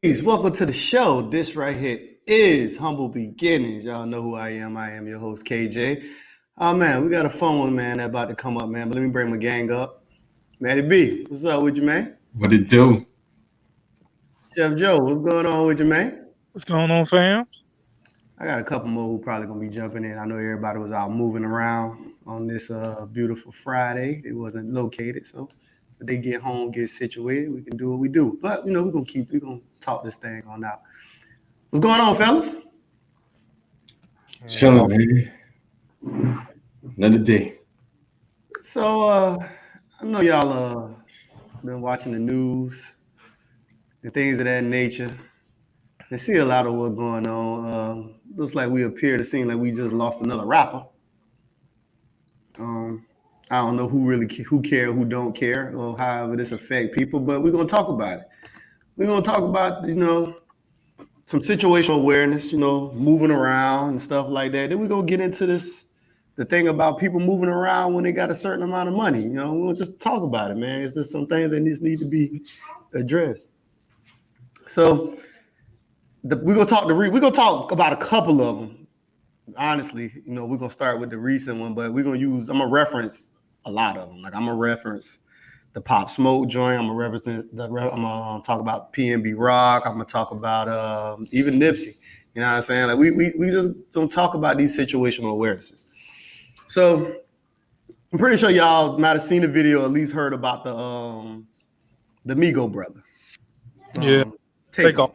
Welcome to the show. This right here is Humble Beginnings. Y'all know who I am. I am your host, KJ. Oh, man, we got a fun one, man, that about to come up, man. But let me bring my gang up. Matty B, what's up with you, man? What it do? Chef Joe, what's going on with you, man? What's going on, fam? I got a couple more who probably going to be jumping in. I know everybody was out moving around on this beautiful Friday. It wasn't located, so if they get home, get situated, we can do what we do. But, we're going to talk this thing on out. What's going on, fellas? Chilling, man. Another day. So I know y'all been watching the news, the things of that nature. They see a lot of what's going on. Looks like we appear to seem like we just lost another rapper. I don't know who care, who don't care, or however this affect people, but we're gonna talk about it. We're gonna talk about some situational awareness, moving around and stuff like that. Then we're gonna get into the thing about people moving around when they got a certain amount of money. We'll just talk about it, man. It's just some things that just need to be addressed. So we're gonna talk about a couple of them. Honestly, we're gonna start with the recent one, but I'm gonna reference a lot of them. Like I'm gonna reference the Pop Smoke joint. I'm gonna talk about PNB Rock. I'm gonna talk about even Nipsey. You know what I'm saying? Like we just don't talk about these situational awarenesses. So I'm pretty sure y'all might have seen the video, or at least heard about the Migo brother. Yeah. Take off.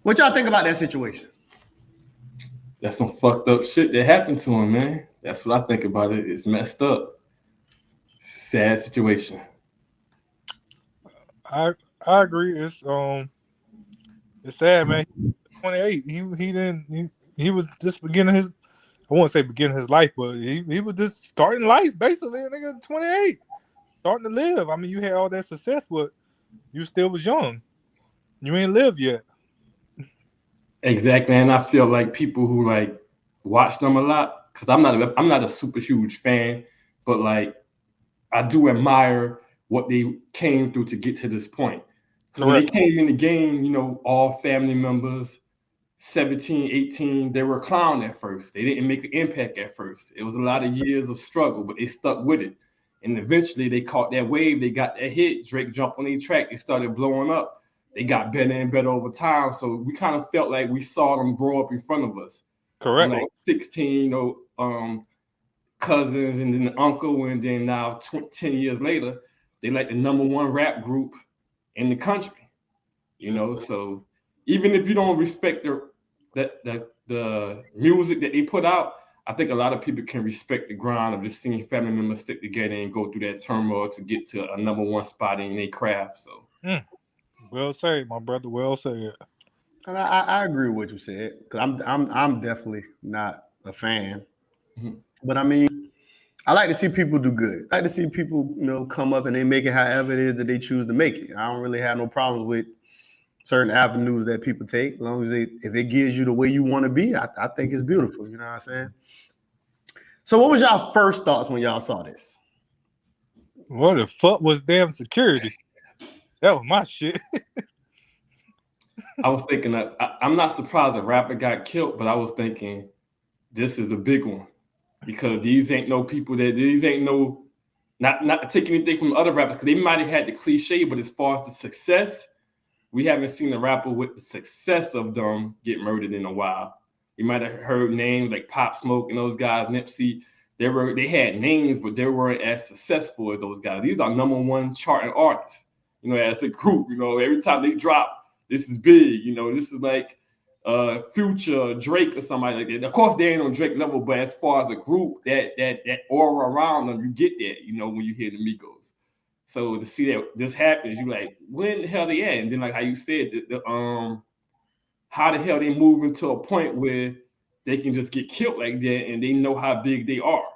What y'all think about that situation? That's some fucked up shit that happened to him, man. That's what I think about it. It's messed up. It's a sad situation. I agree. It's sad, man. 28. He was just beginning his, I won't say beginning his life, but he was just starting life basically. Nigga, 28, starting to live. I mean, you had all that success, but you still was young. You ain't lived yet. Exactly, and I feel like people who like watch them a lot, because I'm not a super huge fan, but like I do admire what they came through to get to this point. So when they came in the game, all family members, 17, 18, they were a clown at first. They didn't make an impact at first. It was a lot of years of struggle, but they stuck with it. And eventually they caught that wave. They got that hit. Drake jumped on their track. It started blowing up. They got better and better over time. So we kind of felt like we saw them grow up in front of us. Correct. Like 16, cousins and then the uncle, and then now 10 years later, they like the number one rap group in the country. So even if you don't respect the music that they put out, I think a lot of people can respect the grind of just seeing family members stick together and go through that turmoil to get to a number one spot in their craft. So, well said, my brother. Well said. I agree with what you said, because I'm definitely not a fan, but I mean, I like to see people do good. I like to see people come up and they make it however it is that they choose to make it. I don't really have no problems with certain avenues that people take, as long as if it gives you the way you want to be. I think it's beautiful. You know what I'm saying? So what was y'all first thoughts when y'all saw this? What the fuck was damn security? That was my shit. I was thinking that I'm not surprised a rapper got killed, but I was thinking this is a big one, because these ain't no not to take anything from other rappers, because they might have had the cliche, but as far as the success, we haven't seen a rapper with the success of them get murdered in a while. You might have heard names like Pop Smoke and those guys, Nipsey. They had names, but they weren't as successful as those guys. These are number one charting artists. As a group, every time they drop, this is big. This is like Future, Drake, or somebody like that. Of course, they ain't on Drake level, but as far as a group, that aura around them, you get that. When you hear the Migos. So to see that this happens, you like, when the hell they at? And then like how you said, how the hell they move into a point where they can just get killed like that, and they know how big they are.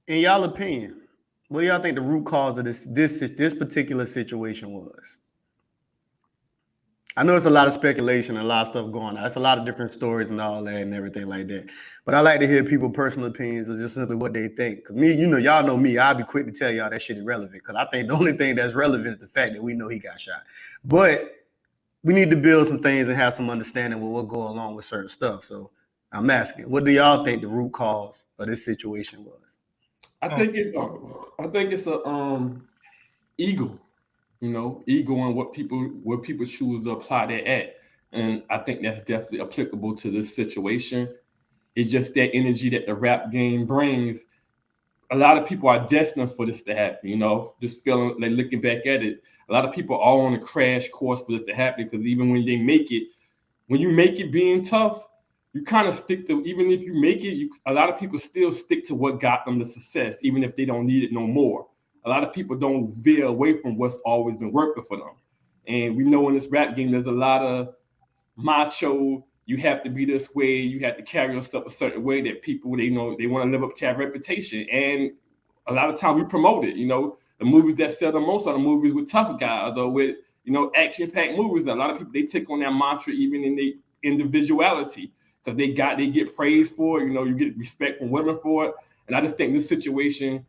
In y'all opinion, what do y'all think the root cause of this particular situation was? I know it's a lot of speculation and a lot of stuff going on. It's a lot of different stories and all that and everything like that. But I like to hear people's personal opinions or just simply what they think. Because me, y'all know me. I'll be quick to tell y'all that shit is relevant. Because I think the only thing that's relevant is the fact that we know he got shot. But we need to build some things and have some understanding with what go along with certain stuff. So I'm asking, what do y'all think the root cause of this situation was? I think it's a ego. Ego and what people choose to apply that at. And I think that's definitely applicable to this situation. It's just that energy that the rap game brings. A lot of people are destined for this to happen, just feeling like looking back at it. A lot of people are on a crash course for this to happen because even when you make it being tough, you kind of stick to, even if you make it, a lot of people still stick to what got them the success, even if they don't need it no more. A lot of people don't veer away from what's always been working for them. And we know in this rap game, there's a lot of macho, you have to be this way, you have to carry yourself a certain way that people, they want to live up to that reputation. And a lot of times we promote it, the movies that sell the most are the movies with tough guys or with, action-packed movies. A lot of people, they take on that mantra even in their individuality because they get praised for it, you get respect from women for it. And I just think this situation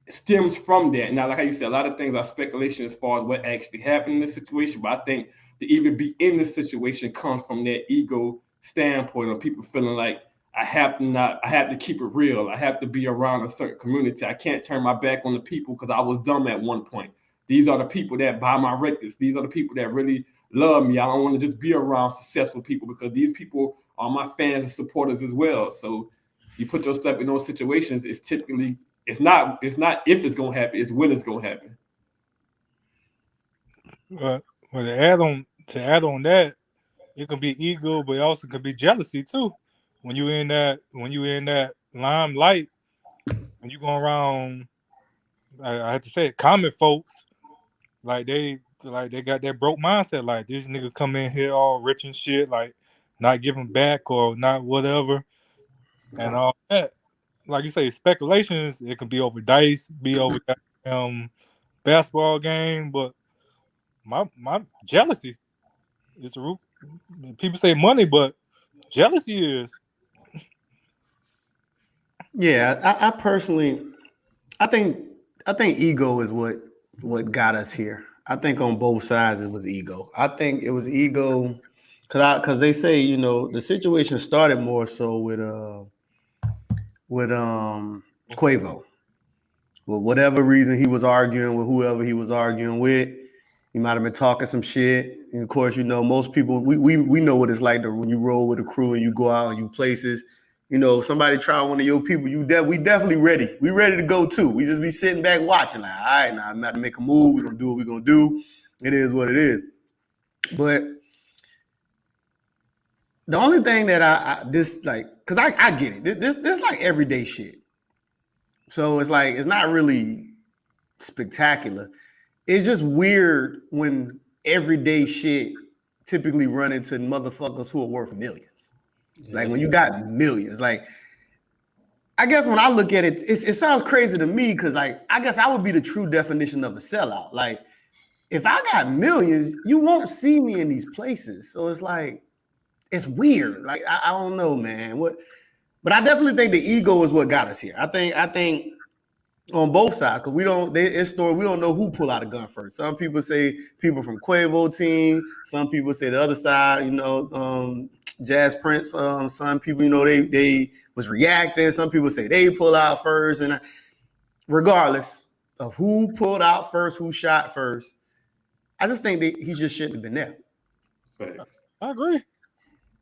stems from that. Now, like how you said, a lot of things are speculation as far as what actually happened in this situation, but I think to even be in this situation comes from that ego standpoint of people feeling like I have to keep it real. I have to be around a certain community. I can't turn my back on the people because I was dumb at one point. These are the people that buy my records. These are the people that really love me. I don't want to just be around successful people because these people are my fans and supporters as well. So you put yourself in those situations, it's not if it's gonna happen, it's when it's gonna happen. Well, to add on that, it can be ego, but it also could be jealousy too. When you in that limelight, when you go around, I have to say it, common folks, like they got that broke mindset, like this nigga come in here all rich and shit, like not giving back or not whatever, and all that. Like you say, speculations, it can be over dice, be over basketball game, but my jealousy is the root. People say money, but jealousy is. Yeah, I personally, I think ego is what got us here. I think on both sides it was ego. I think it was ego because they say the situation started more so with Quavo. For whatever reason he was arguing with whoever he was arguing with. He might have been talking some shit. And of course, most people, we know what it's like when you roll with a crew and you go out and you places. Somebody try one of your people, we definitely ready. We ready to go too. We just be sitting back watching like, all right, now I'm about to make a move. We're going to do what we're going to do. It is what it is. But the only thing that because I get it. This like everyday shit. So it's like, it's not really spectacular. It's just weird when everyday shit typically run into motherfuckers who are worth millions. Yeah, like when you got millions, like I guess when I look at it, it sounds crazy to me because like I guess I would be the true definition of a sellout. Like if I got millions, you won't see me in these places. So it's like it's weird. Like I don't know, man. But I definitely think the ego is what got us here. I think on both sides, because we don't know who pull out a gun first. Some people say people from Quavo team. Some people say the other side. Jazz Prince. Some people, they was reacting. Some people say they pull out first. And regardless of who pulled out first, who shot first, I just think that he just shouldn't have been there. Thanks. I agree.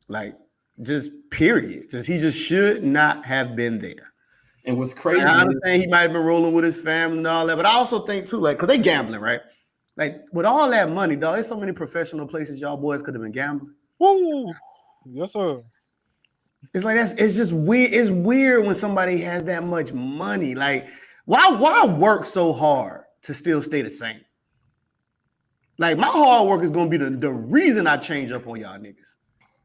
Like, just period. He just should not have been there. And what's crazy, I understand he might have been rolling with his family and all that, but I also think too, like, because they gambling, right? Like, with all that money, dog, there's so many professional places y'all boys could have been gambling. Woo! Yes, sir. It's like it's just weird. It's weird when somebody has that much money. Like, why work so hard to still stay the same? Like, my hard work is gonna be the reason I change up on y'all niggas.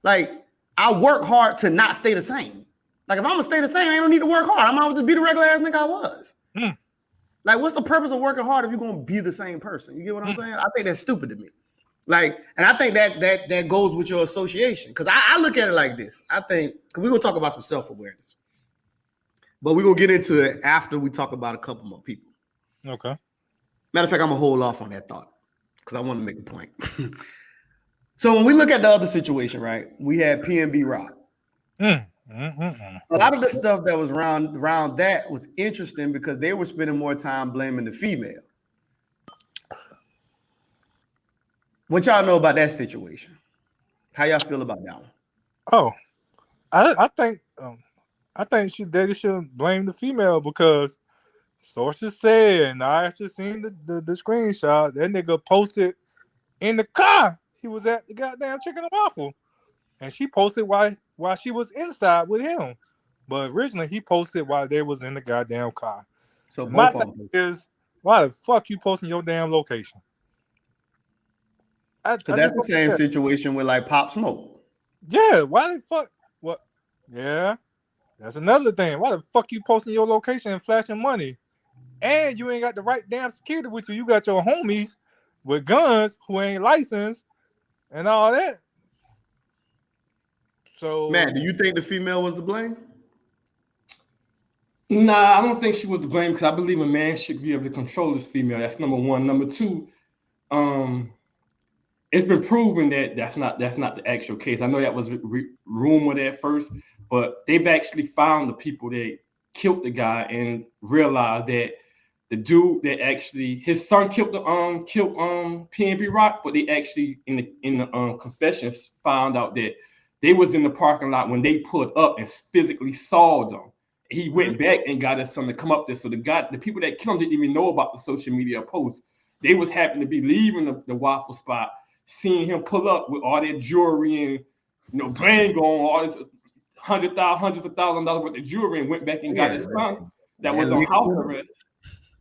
Like, I work hard to not stay the same. Like, if I'm gonna stay the same, I don't need to work hard. I'm gonna just be the regular ass nigga I was. Like, what's the purpose of working hard if you're gonna be the same person? You get what I'm saying? I think that's stupid to me. Like, and I think that goes with your association. Because I look at it like this. I think, because we're going to talk about some self-awareness. But we're going to get into it after we talk about a couple more people. Okay. Matter of fact, I'm going to hold off on that thought because I want to make a point. So when we look at the other situation, right, we had PNB Rock. A lot of the stuff that was around that was interesting because they were spending more time blaming the female. What y'all know about that situation? How y'all feel about that one? Oh, I think they should blame the female because sources said, and I actually seen the screenshot, that nigga posted in the car. He was at the goddamn Chicken and Waffle. And she posted while she was inside with him. But originally he posted while they was in the goddamn car. So My both of thing them. is, why the fuck you posting your damn location? Because that's the same situation with like Pop Smoke. Yeah, why the fuck? What? Yeah, that's another thing. Why the fuck you posting your location and flashing money? And you ain't got the right damn security with you. You got your homies with guns who ain't licensed and all that. So, Matt, do you think the female was to blame? Nah, I don't think she was to blame because I believe a man should be able to control his female. That's number one. Number two, it's been proven that that's not the actual case. I know that was rumored at first, but they've actually found the people that killed the guy and realized that the dude that actually his son killed PNB Rock, but they actually in the confessions found out that they was in the parking lot when they pulled up and physically saw them. He went back and got his son to come up there. So the people that killed him didn't even know about the social media posts. They was happen to be leaving the waffle spot, seeing him pull up with all that jewelry and brand going, all this hundreds of thousands of dollars worth of jewelry, and went back and got his son that was on house arrest.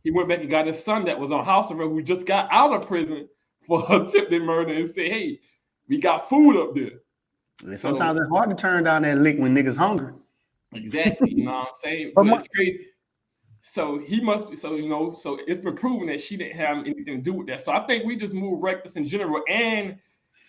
He went back and got his son that was on house arrest who just got out of prison for attempted murder and said, "Hey, we got food up there." And sometimes it's hard to turn down that lick when niggas hungry. Exactly, you know what I'm saying? But it's crazy. So he must be, so it's been proven that she didn't have anything to do with that. So I think we just move reckless in general. And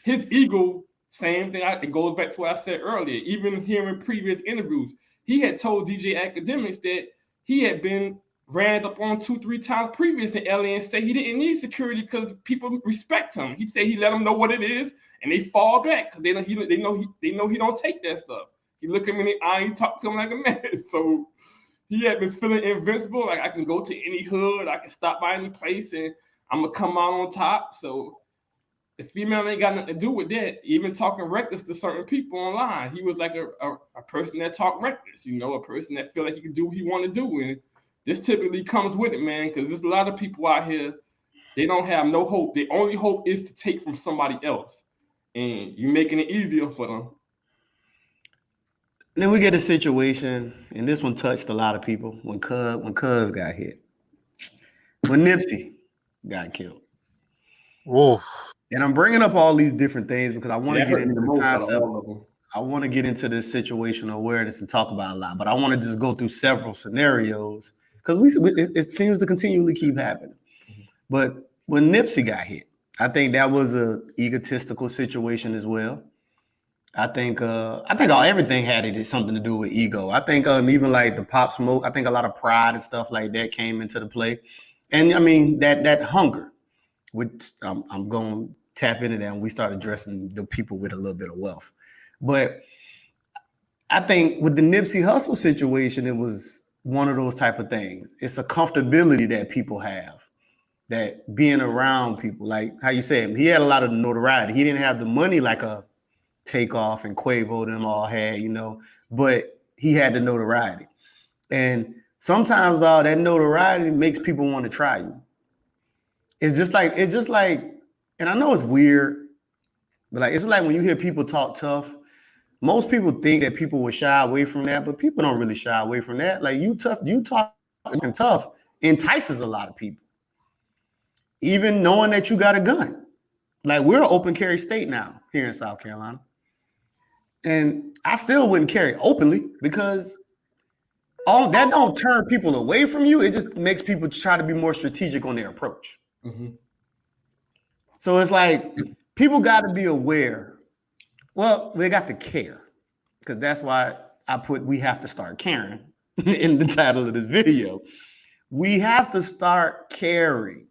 his ego, same thing, it goes back to what I said earlier. Even hearing previous interviews, he had told DJ Academics that he had been ran up on 2-3 times previous in LA and said he didn't need security because people respect him. He said he let them know what it is and they fall back because they know he don't take that stuff. He look him in the eye, he talk to him like a man. So he had been feeling invincible. Like I can go to any hood, I can stop by any place, and I'm gonna come out on top. So the female ain't got nothing to do with that. Even talking reckless to certain people online, he was like a person that talked reckless. A person that feel like he can do what he want to do, and this typically comes with it, man. Because there's a lot of people out here, they don't have no hope. Their only hope is to take from somebody else, and you're making it easier for them. Then we get a situation, and this one touched a lot of people when Cuz got hit. When Nipsey got killed. whoa. And I'm bringing up all these different things because I want to get into the concept. them. I want to get into this situational awareness and talk about a lot, but I want to just go through several scenarios because it seems to continually keep happening. But when Nipsey got hit, I think that was an egotistical situation as well. I think everything had something to do with ego. I think even like the Pop Smoke, I think a lot of pride and stuff like that came into the play. And I mean, that hunger, which I'm going to tap into that when we start addressing the people with a little bit of wealth. But I think with the Nipsey Hussle situation, it was one of those type of things. It's a comfortability that people have, that being around people, like how you said, he had a lot of notoriety. He didn't have the money like a Takeoff and Quavo them all had, but he had the notoriety. And sometimes that notoriety makes people want to try you. It's just like, and I know it's weird, but like, it's like when you hear people talk tough, most people think that people will shy away from that, but people don't really shy away from that. Like you talking tough entices a lot of people. Even knowing that you got a gun. Like we're an open carry state now here in South Carolina. And I still wouldn't carry openly because all that don't turn people away from you. It just makes people try to be more strategic on their approach. Mm-hmm. So it's like people got to be aware. Well, they got to care, because that's why I put we have to start caring in the title of this video. We have to start caring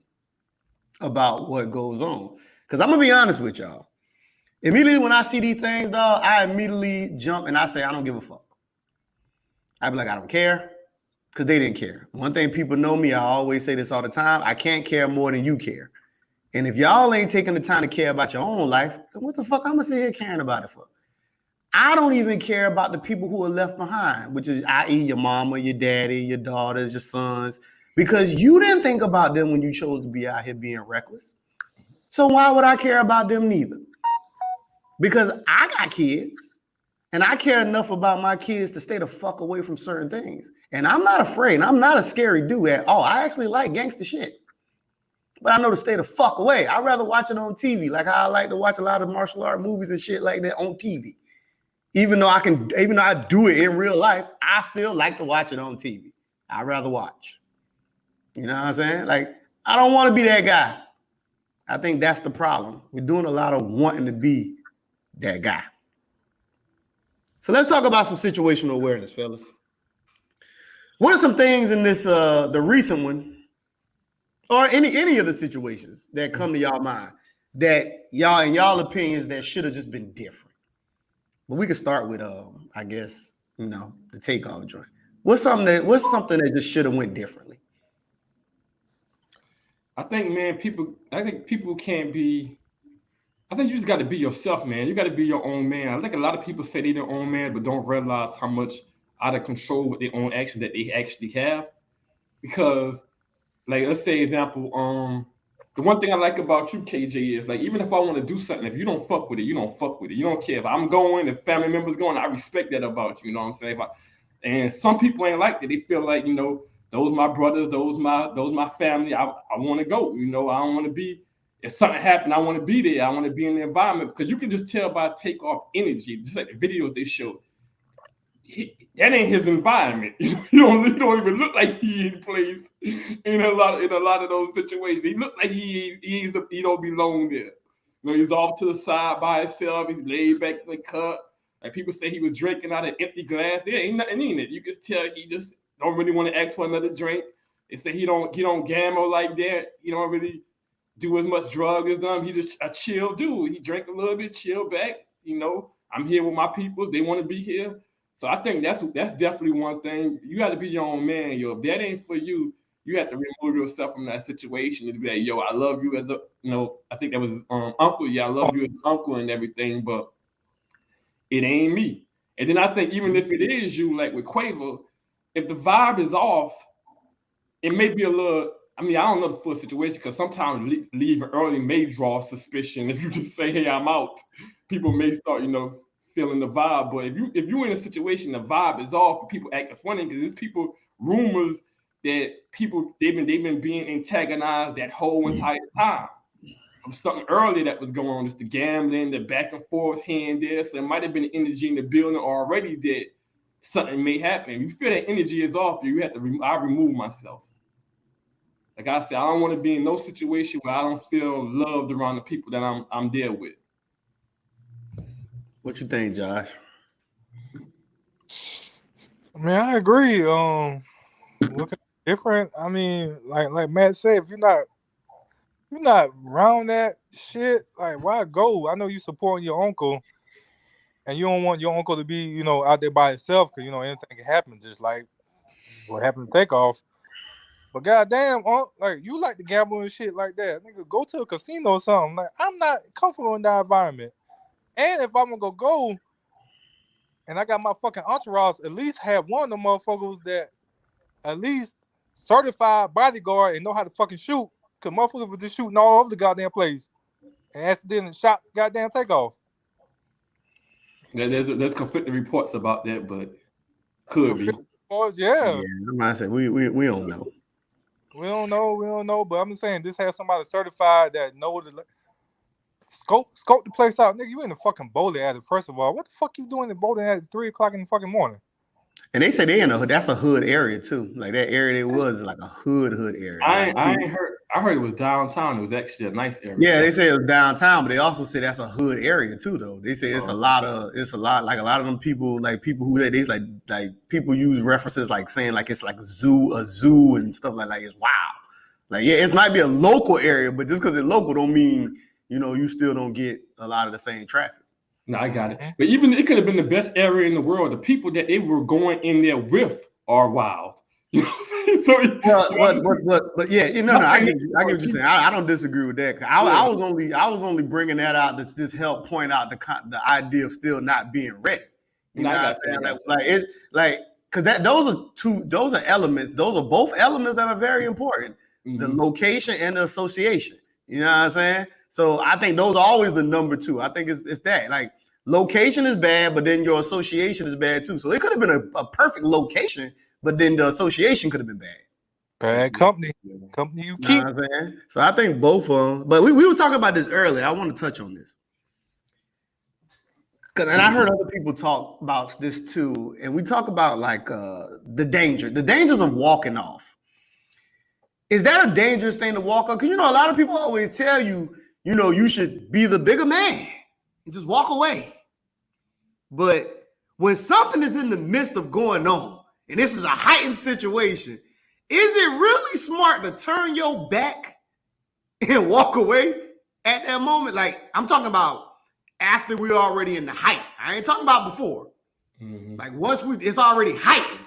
about what goes on. Because I'm gonna be honest with y'all. Immediately when I see these things, dog, I immediately jump and I say, I don't give a fuck. I be like, I don't care, because they didn't care. One thing people know me, I always say this all the time, I can't care more than you care. And if y'all ain't taking the time to care about your own life, then what the fuck I'm gonna sit here caring about it for? I don't even care about the people who are left behind, which is, i.e., your mama, your daddy, your daughters, your sons, because you didn't think about them when you chose to be out here being reckless. So why would I care about them neither? Because I got kids, and I care enough about my kids to stay the fuck away from certain things. And I'm not afraid. I'm not a scary dude at all. I actually like gangster shit. But I know to stay the fuck away. I'd rather watch it on TV, like how I like to watch a lot of martial art movies and shit like that on TV. Even though I do it in real life, I still like to watch it on TV. I'd rather watch. You know what I'm saying? Like, I don't want to be that guy. I think that's the problem. We're doing a lot of wanting to be that guy. So let's talk about some situational awareness, fellas. What are some things in this, the recent one, or any of the situations that come to y'all mind that y'all, in y'all opinions, that should have just been different? But we could start with, I guess, the takeoff joint. What's something that just should have went differently? I think people can't be. I think you just got to be yourself, man. You got to be your own man. I think a lot of people say they're their own man, but don't realize how much out of control with their own action that they actually have. Because, like, let's say, example, the one thing I like about you, KJ, is like, even if I want to do something, if you don't fuck with it, you don't fuck with it. You don't care if I'm going, if family members going. I respect that about you. You know what I'm saying? And some people ain't like that. They feel like, those my brothers, those my family. I want to go. I don't want to be. If something happened, I want to be there. I want to be in the environment, because you can just tell by Takeoff energy, just like the videos they show. That ain't his environment. He don't even look like he in place in a lot of those situations. He look like he don't belong there. He's off to the side by himself. He's laid back in the cup. Like, people say he was drinking out of empty glass. There ain't nothing in it. You can tell he just don't really want to ask for another drink. They say he don't gamble like that. He don't really do as much drug as them. He just a chill dude. He drank a little bit, chill back. I'm here with my people. They want to be here. So I think that's definitely one thing. You got to be your own man, yo. If that ain't for you, you have to remove yourself from that situation and be like, yo, I love you as a, I think that was uncle. Yeah, I love you as an uncle and everything, but it ain't me. And then I think even if it is you, like with Quavo, if the vibe is off, it may be a little. I don't know the full situation, because sometimes leaving early may draw suspicion. If you just say, hey, I'm out, people may start, feeling the vibe. But if you're in a situation, the vibe is off, and people acting funny, because there's rumors that they've been being antagonized that whole entire time. From something early that was going on, just the gambling, the back and forth here and there. So it might have been energy in the building already that something may happen. If you feel that energy is off, you have to. I remove myself. Like I said, I don't want to be in no situation where I don't feel loved around the people that I'm there with. What you think, Josh? I agree. Looking different. Like Matt said, if you're not around that shit, like, why go? I know you supporting your uncle, and you don't want your uncle to be, out there by himself, because anything can happen, just like what happened to Takeoff. But goddamn, like, you like to gamble and shit like that, nigga, go to a casino or something. Like, I'm not comfortable in that environment. And if I'm gonna go and I got my fucking entourage, at least have one of them motherfuckers that at least certified bodyguard and know how to fucking shoot. Cause motherfuckers was just shooting all over the goddamn place and accidentally shot goddamn Takeoff. There's conflicting reports about that, but could be. Yeah. I'm not saying we don't know. We don't know, but I'm just saying, this has somebody certified that know the scope the place out. Nigga, you in the fucking bowling alley, first of all. What the fuck you doing in the bowling alley at 3 o'clock in the fucking morning? And they say that's a hood area too. Like that area they was like a hood area. I ain't heard. I heard it was downtown. It was actually a nice area. Yeah, they say it was downtown, but they also say that's a hood area too, though. They say it's a lot like a lot of them people, like people who they like people use references like saying like it's like a zoo and stuff like it's wild. Like yeah, it might be a local area, but just because it's local don't mean you still don't get a lot of the same traffic. No, I got it. But even it could have been the best area in the world. The people that they were going in there with are wild. You know what I'm saying? But yeah, I get what you're saying. I don't disagree with that. I was only bringing that out to just help point out the idea of still not being ready. You know what I'm saying? Because those are elements. Those are both elements that are very important. Mm-hmm. The location and the association. You know what I'm saying? So I think those are always the number two. I think it's that. Like location is bad, but then your association is bad too. So it could have been a perfect location, but then the association could have been bad. Bad company you keep. You know what I'm saying? So I think both of them. But we were talking about this earlier. I want to touch on this. And I heard other people talk about this too. And we talk about like the dangers of walking off. Is that a dangerous thing to walk off? Because a lot of people always tell you, you should be the bigger man and just walk away. But when something is in the midst of going on, and this is a heightened situation, is it really smart to turn your back and walk away at that moment? Like, I'm talking about after we're already in the height. I ain't talking about before. Mm-hmm. Like, once it's already heightened.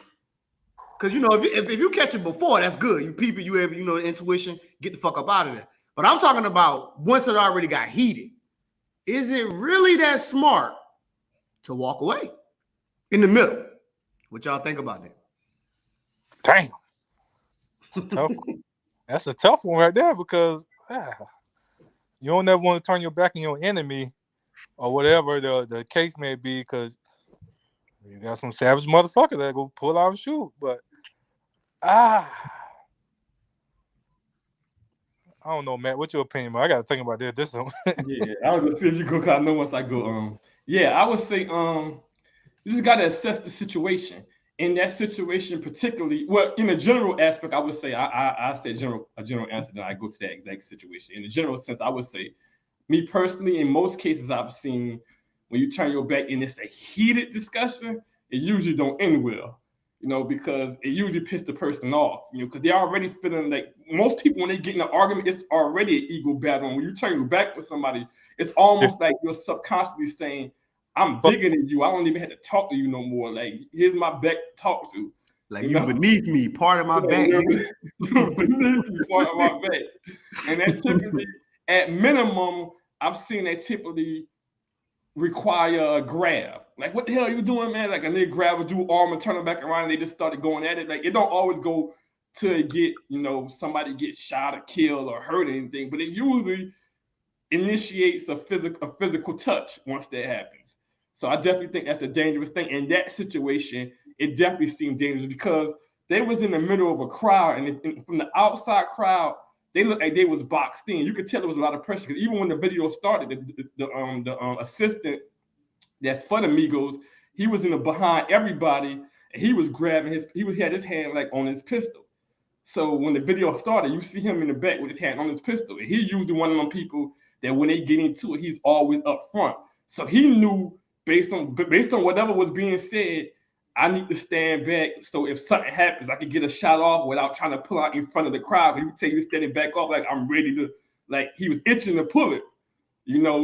Because, if you catch it before, that's good. You peep it, you have, intuition, get the fuck up out of there. But I'm talking about once it already got heated. Is it really that smart to walk away in the middle? What y'all think about that? Damn. That's a tough one right there because you don't ever want to turn your back on your enemy or whatever the case may be because you got some savage motherfucker that go pull out and shoot. But I don't know, Matt. What's your opinion? I got to think about this one. Yeah, I was gonna see if you go. I know once I go. Yeah, I would say you just got to assess the situation. In that situation, particularly, well, in a general aspect, I would say I say a general answer. Then I go to that exact situation. In the general sense, I would say, me personally, in most cases I've seen, when you turn your back and it's a heated discussion, it usually don't end well. Because it usually pisses the person off. Because they're already feeling like most people when they get in an argument, it's already an ego battle. And when you turn your back with somebody, it's almost like you're subconsciously saying, I'm bigger than you. I don't even have to talk to you no more. Like, here's my back to talk to. Like, you beneath me, part of my back. You're beneath me, part of my back. And that typically, at minimum, I've seen that typically require a grab. Like, what the hell are you doing, man? Like, and they grab a dude arm and turn them back around and they just started going at it. Like, it don't always go to get, somebody get shot or killed or hurt or anything, but it usually initiates a physical touch once that happens. So I definitely think that's a dangerous thing. In that situation, it definitely seemed dangerous because they was in the middle of a crowd, and from the outside crowd, they looked like they was boxed in. You could tell there was a lot of pressure because even when the video started, the assistant that's for the Migos, he was behind everybody, and he was grabbing he had his hand like on his pistol. So when the video started, you see him in the back with his hand on his pistol, and he's usually one of them people that when they get into it, he's always up front. So he knew. Based on whatever was being said, I need to stand back. So if something happens, I can get a shot off without trying to pull out in front of the crowd. He would tell you standing back off like I'm ready to, like he was itching to pull it,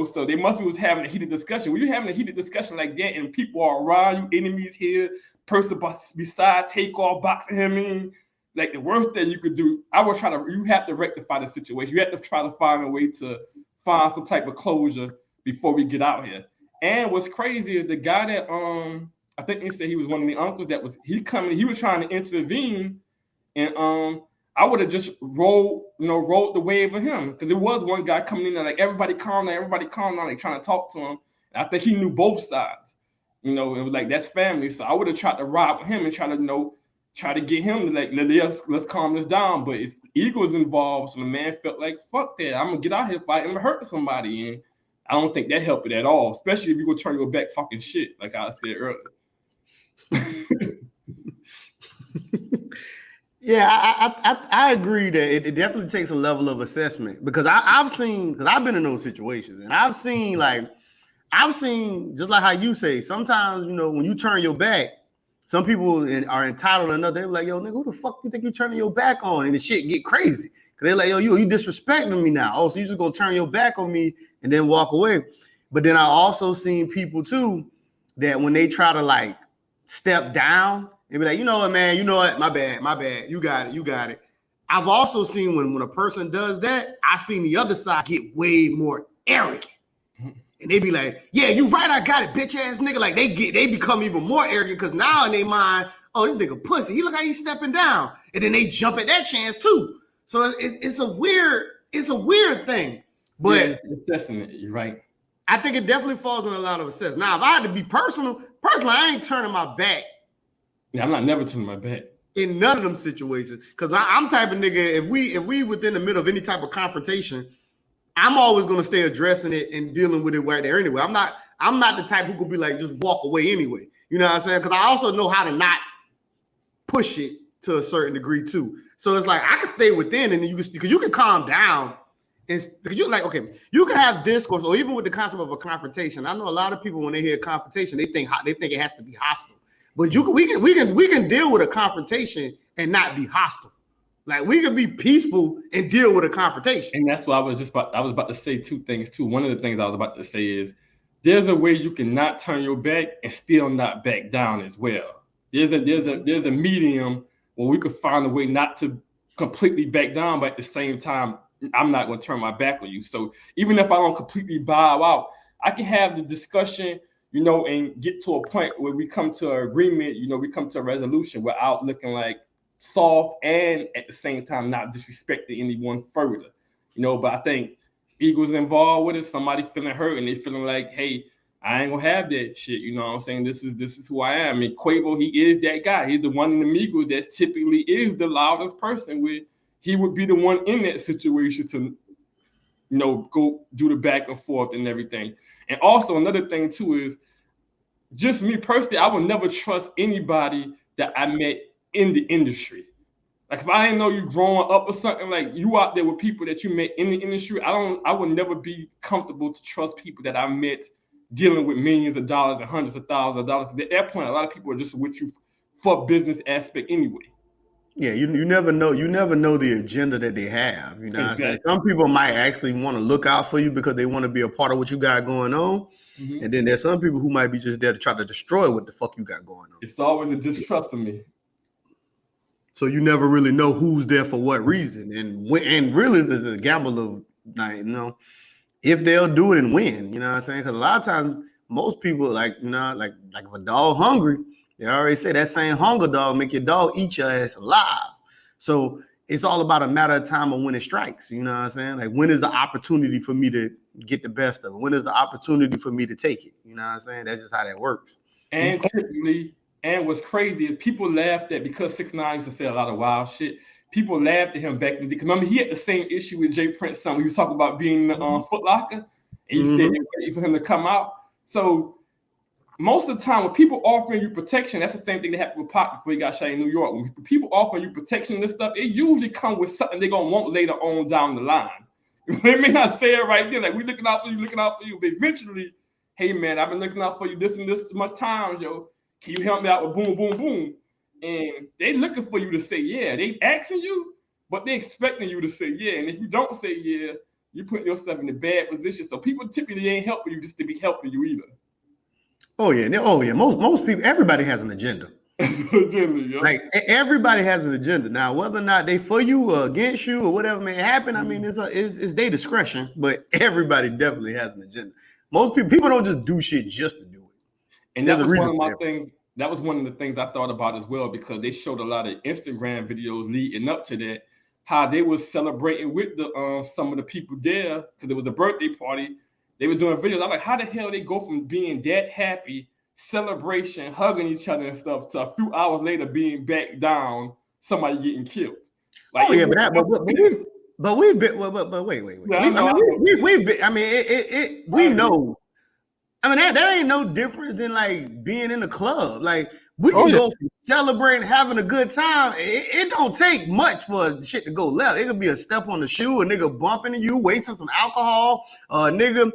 So they must be was having a heated discussion. When you're having a heated discussion like that and people are around you, enemies here, person beside take off, boxing him in, like the worst thing you could do, you have to rectify the situation. You have to try to find a way to find some type of closure before we get out here. And what's crazy is the guy that I think they said he was one of the uncles that was he was trying to intervene, and I would have just rode the wave of him because there was one guy coming in there like everybody calm down, like trying to talk to him. And I think he knew both sides. It was like that's family. So I would have tried to ride with him and try to get him to like let's calm this down. But his ego is involved, so the man felt like fuck that. I'm gonna get out here fighting and hurt somebody and. I don't think that helped it at all, especially if you go turn your back talking shit, like I said earlier. Yeah, I agree that it definitely takes a level of assessment because I've seen, because I've been in those situations, and I've seen just like how you say, sometimes, you know, when you turn your back, some people are entitled to another. They're like, yo, nigga, who the fuck you think you turning your back on? And the shit get crazy. Cause they're like, yo, you disrespecting me now. Oh, so you just gonna turn your back on me and then walk away. But then I also seen people too that when they try to like step down and be like, you know what, man, you know what, my bad, you got it. I've also seen when a person does that, I seen the other side get way more arrogant. And they be like, yeah, you right, I got it, bitch ass nigga. Like they become even more arrogant because now in their mind, oh, this nigga pussy. He look how he's stepping down. And then they jump at that chance too. So it's a weird thing. But yeah, it's assessing it, you're right. I think it definitely falls on a lot of assessment. Now, if I had to be personally, I ain't turning my back. Yeah, I'm not never turning my back. In none of them situations. Because I'm type of nigga, if we within the middle of any type of confrontation, I'm always gonna stay addressing it and dealing with it right there anyway. I'm not the type who could be like just walk away anyway. You know what I'm saying? Because I also know how to not push it to a certain degree too. So it's like I can stay within, and then you can calm down, and because you like okay, you can have discourse, or even with the concept of a confrontation. I know a lot of people when they hear confrontation, they think it has to be hostile. But we can deal with a confrontation and not be hostile. Like we can be peaceful and deal with a confrontation. And that's why I was about to say two things too. One of the things I was about to say is there's a way you can not turn your back and still not back down as well. There's a medium where we could find a way not to completely back down, but at the same time, I'm not going to turn my back on you. So even if I don't completely bow out, I can have the discussion, you know, and get to a point where we come to an agreement, you know, we come to a resolution without looking like soft and at the same time not disrespecting anyone further, you know. But I think Eagles involved with it, somebody feeling hurt and they feeling like, hey, I ain't gonna have that shit, you know what I'm saying? This is who I am. And Quavo, he is that guy. He's the one in the Migos that typically is the loudest person. With he would be the one in that situation to, you know, go do the back and forth and everything. And also another thing too is just me personally, I would never trust anybody that I met in the industry. Like if I didn't know you growing up or something, like you out there with people that you met in the industry, I would never be comfortable to trust people that I met dealing with millions of dollars and hundreds of thousands of dollars. At that point, a lot of people are just with you for business aspect anyway. Yeah, you never know. You never know the agenda that they have. You know, Exactly. Some people might actually want to look out for you because they want to be a part of what you got going on. Mm-hmm. And then there's some people who might be just there to try to destroy what the fuck you got going on. It's always a distrust of me. So you never really know who's there for what reason. And really is a gamble of, like, you know, if they'll do it and win, you know what I'm saying? Because a lot of times most people, like, you know, like if a dog hungry, they already say that same hunger dog make your dog eat your ass alive. So it's all about a matter of time of when it strikes. You know what I'm saying? Like, when is the opportunity for me to get the best of it? When is the opportunity for me to take it? You know what I'm saying? That's just how that works. And typically, and what's crazy is people laughed at, because 6ix9ine used to say a lot of wild shit. People laughed at him back in the day. Remember, he had the same issue with Jay Prince son when he was talking about being in the Foot Locker. And he said they were waiting for him to come out. So most of the time, when people offering you protection, that's the same thing that happened with Pac before he got shot in New York. When people offering you protection and this stuff, it usually comes with something they're going to want later on down the line. They may not say it right there, like, we looking out for you, but eventually, hey, man, I've been looking out for you this and this much times, yo. Can you help me out with boom, boom, boom? And they looking for you to say yeah. They asking you, but they expecting you to say yeah. And if you don't say yeah, you put yourself in a bad position. So people typically ain't helping you just to be helping you either. Oh yeah. Most people, everybody has an agenda. Like everybody has an agenda. Now, whether or not they for you or against you or whatever may happen, I mean, it's their discretion. But everybody definitely has an agenda. Most people don't just do shit just to do it. And that was one of my things. That was one of the things I thought about as well, because they showed a lot of Instagram videos leading up to that, how they were celebrating with the some of the people there, because it was a birthday party. They were doing videos. I'm like, how the hell they go from being that happy, celebration, hugging each other and stuff, to a few hours later being back down, somebody getting killed? Like, oh yeah, but we've been. But wait. We've been. I mean, we know. I mean, that ain't no different than like being in the club. Like, We Oh, can yeah. go from celebrating, having a good time. It don't take much for shit to go left. It could be a step on the shoe, a nigga bumping into you, wasting some alcohol. Nigga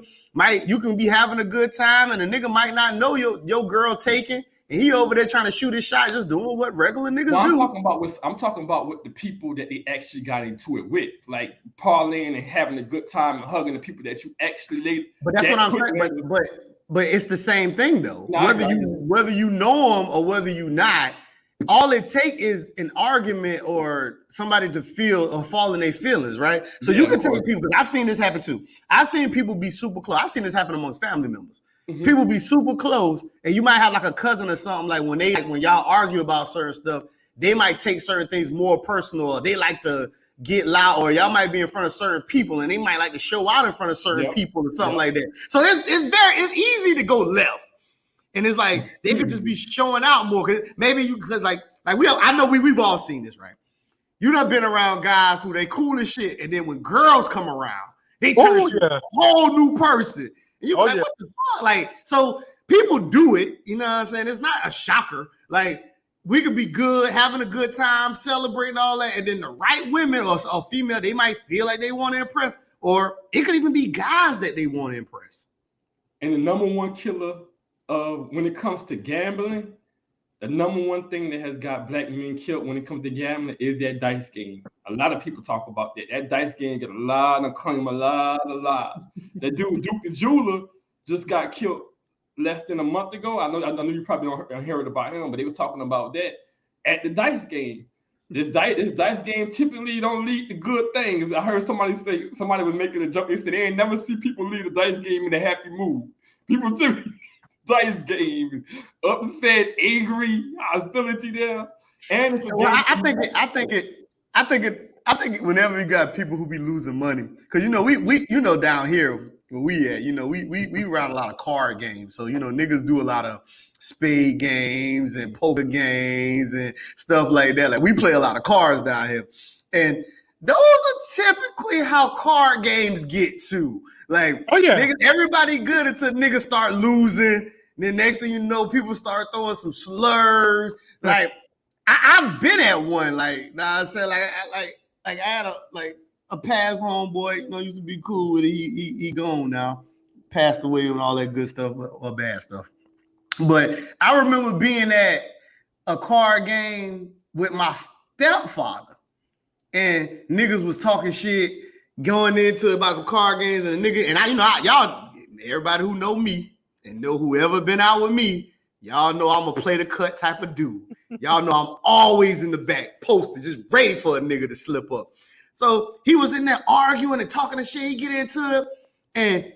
you can be having a good time, and a nigga might not know your girl taking, and he over there trying to shoot his shot, just doing what regular niggas Well, do. I'm talking about with the people that they actually got into it with, like parlaying and having a good time and hugging the people that you actually laid. But that's what I'm saying. But it's the same thing though. No, whether you know them or whether you not, all it take is an argument or somebody to feel or fall in their feelings, right? So you can tell people. I've seen this happen too. I've seen people be super close. I've seen this happen amongst family members. Mm-hmm. People be super close, and you might have like a cousin or something. Like when y'all argue about certain stuff, they might take certain things more personal. Or they like to get loud, or y'all might be in front of certain people and they might like to show out in front of certain people or something like that. So it's easy to go left. And it's like they could just be showing out more. Cause maybe you could I know we've all seen this, right? You done been around guys who they cool as shit, and then when girls come around, they turn into a whole new person. And you're like, what the fuck? Like, so people do it, you know what I'm saying? It's not a shocker. Like, we could be good, having a good time, celebrating all that, and then the right women or female, they might feel like they want to impress, or it could even be guys that they want to impress. And the number one killer when it comes to gambling, the number one thing that has got black men killed when it comes to gambling is that dice game. A lot of people talk about that. That dice game get a lot of claim, a lot of lives. That dude, Duke the Jeweler, just got killed less than a month ago. I know you probably don't hear it about him, but they was talking about that at the dice game. This dice game typically don't lead to good things. I heard somebody was making a joke. They said they ain't never see people leave the dice game in a happy mood. People typically dice game, upset, angry, hostility there. And it's I think whenever you got people who be losing money, because we down here where we at, we run a lot of card games. So niggas do a lot of spade games and poker games and stuff like that. Like we play a lot of cards down here. And those are typically how card games get to. Like, niggas, everybody good until niggas start losing. Then next thing you know, people start throwing some slurs. Like, I've been at one. Like, I said, I had a past homeboy. Used to be cool with it. He gone now, passed away and all that good stuff or bad stuff. But I remember being at a card game with my stepfather, and niggas was talking shit going into about some card games, and the nigga and y'all everybody who know me and know whoever been out with me, y'all know I'm a play the cut type of dude. Y'all know I'm always in the back, posted, just ready for a nigga to slip up. So he was in there arguing and talking to shit. He get into it, and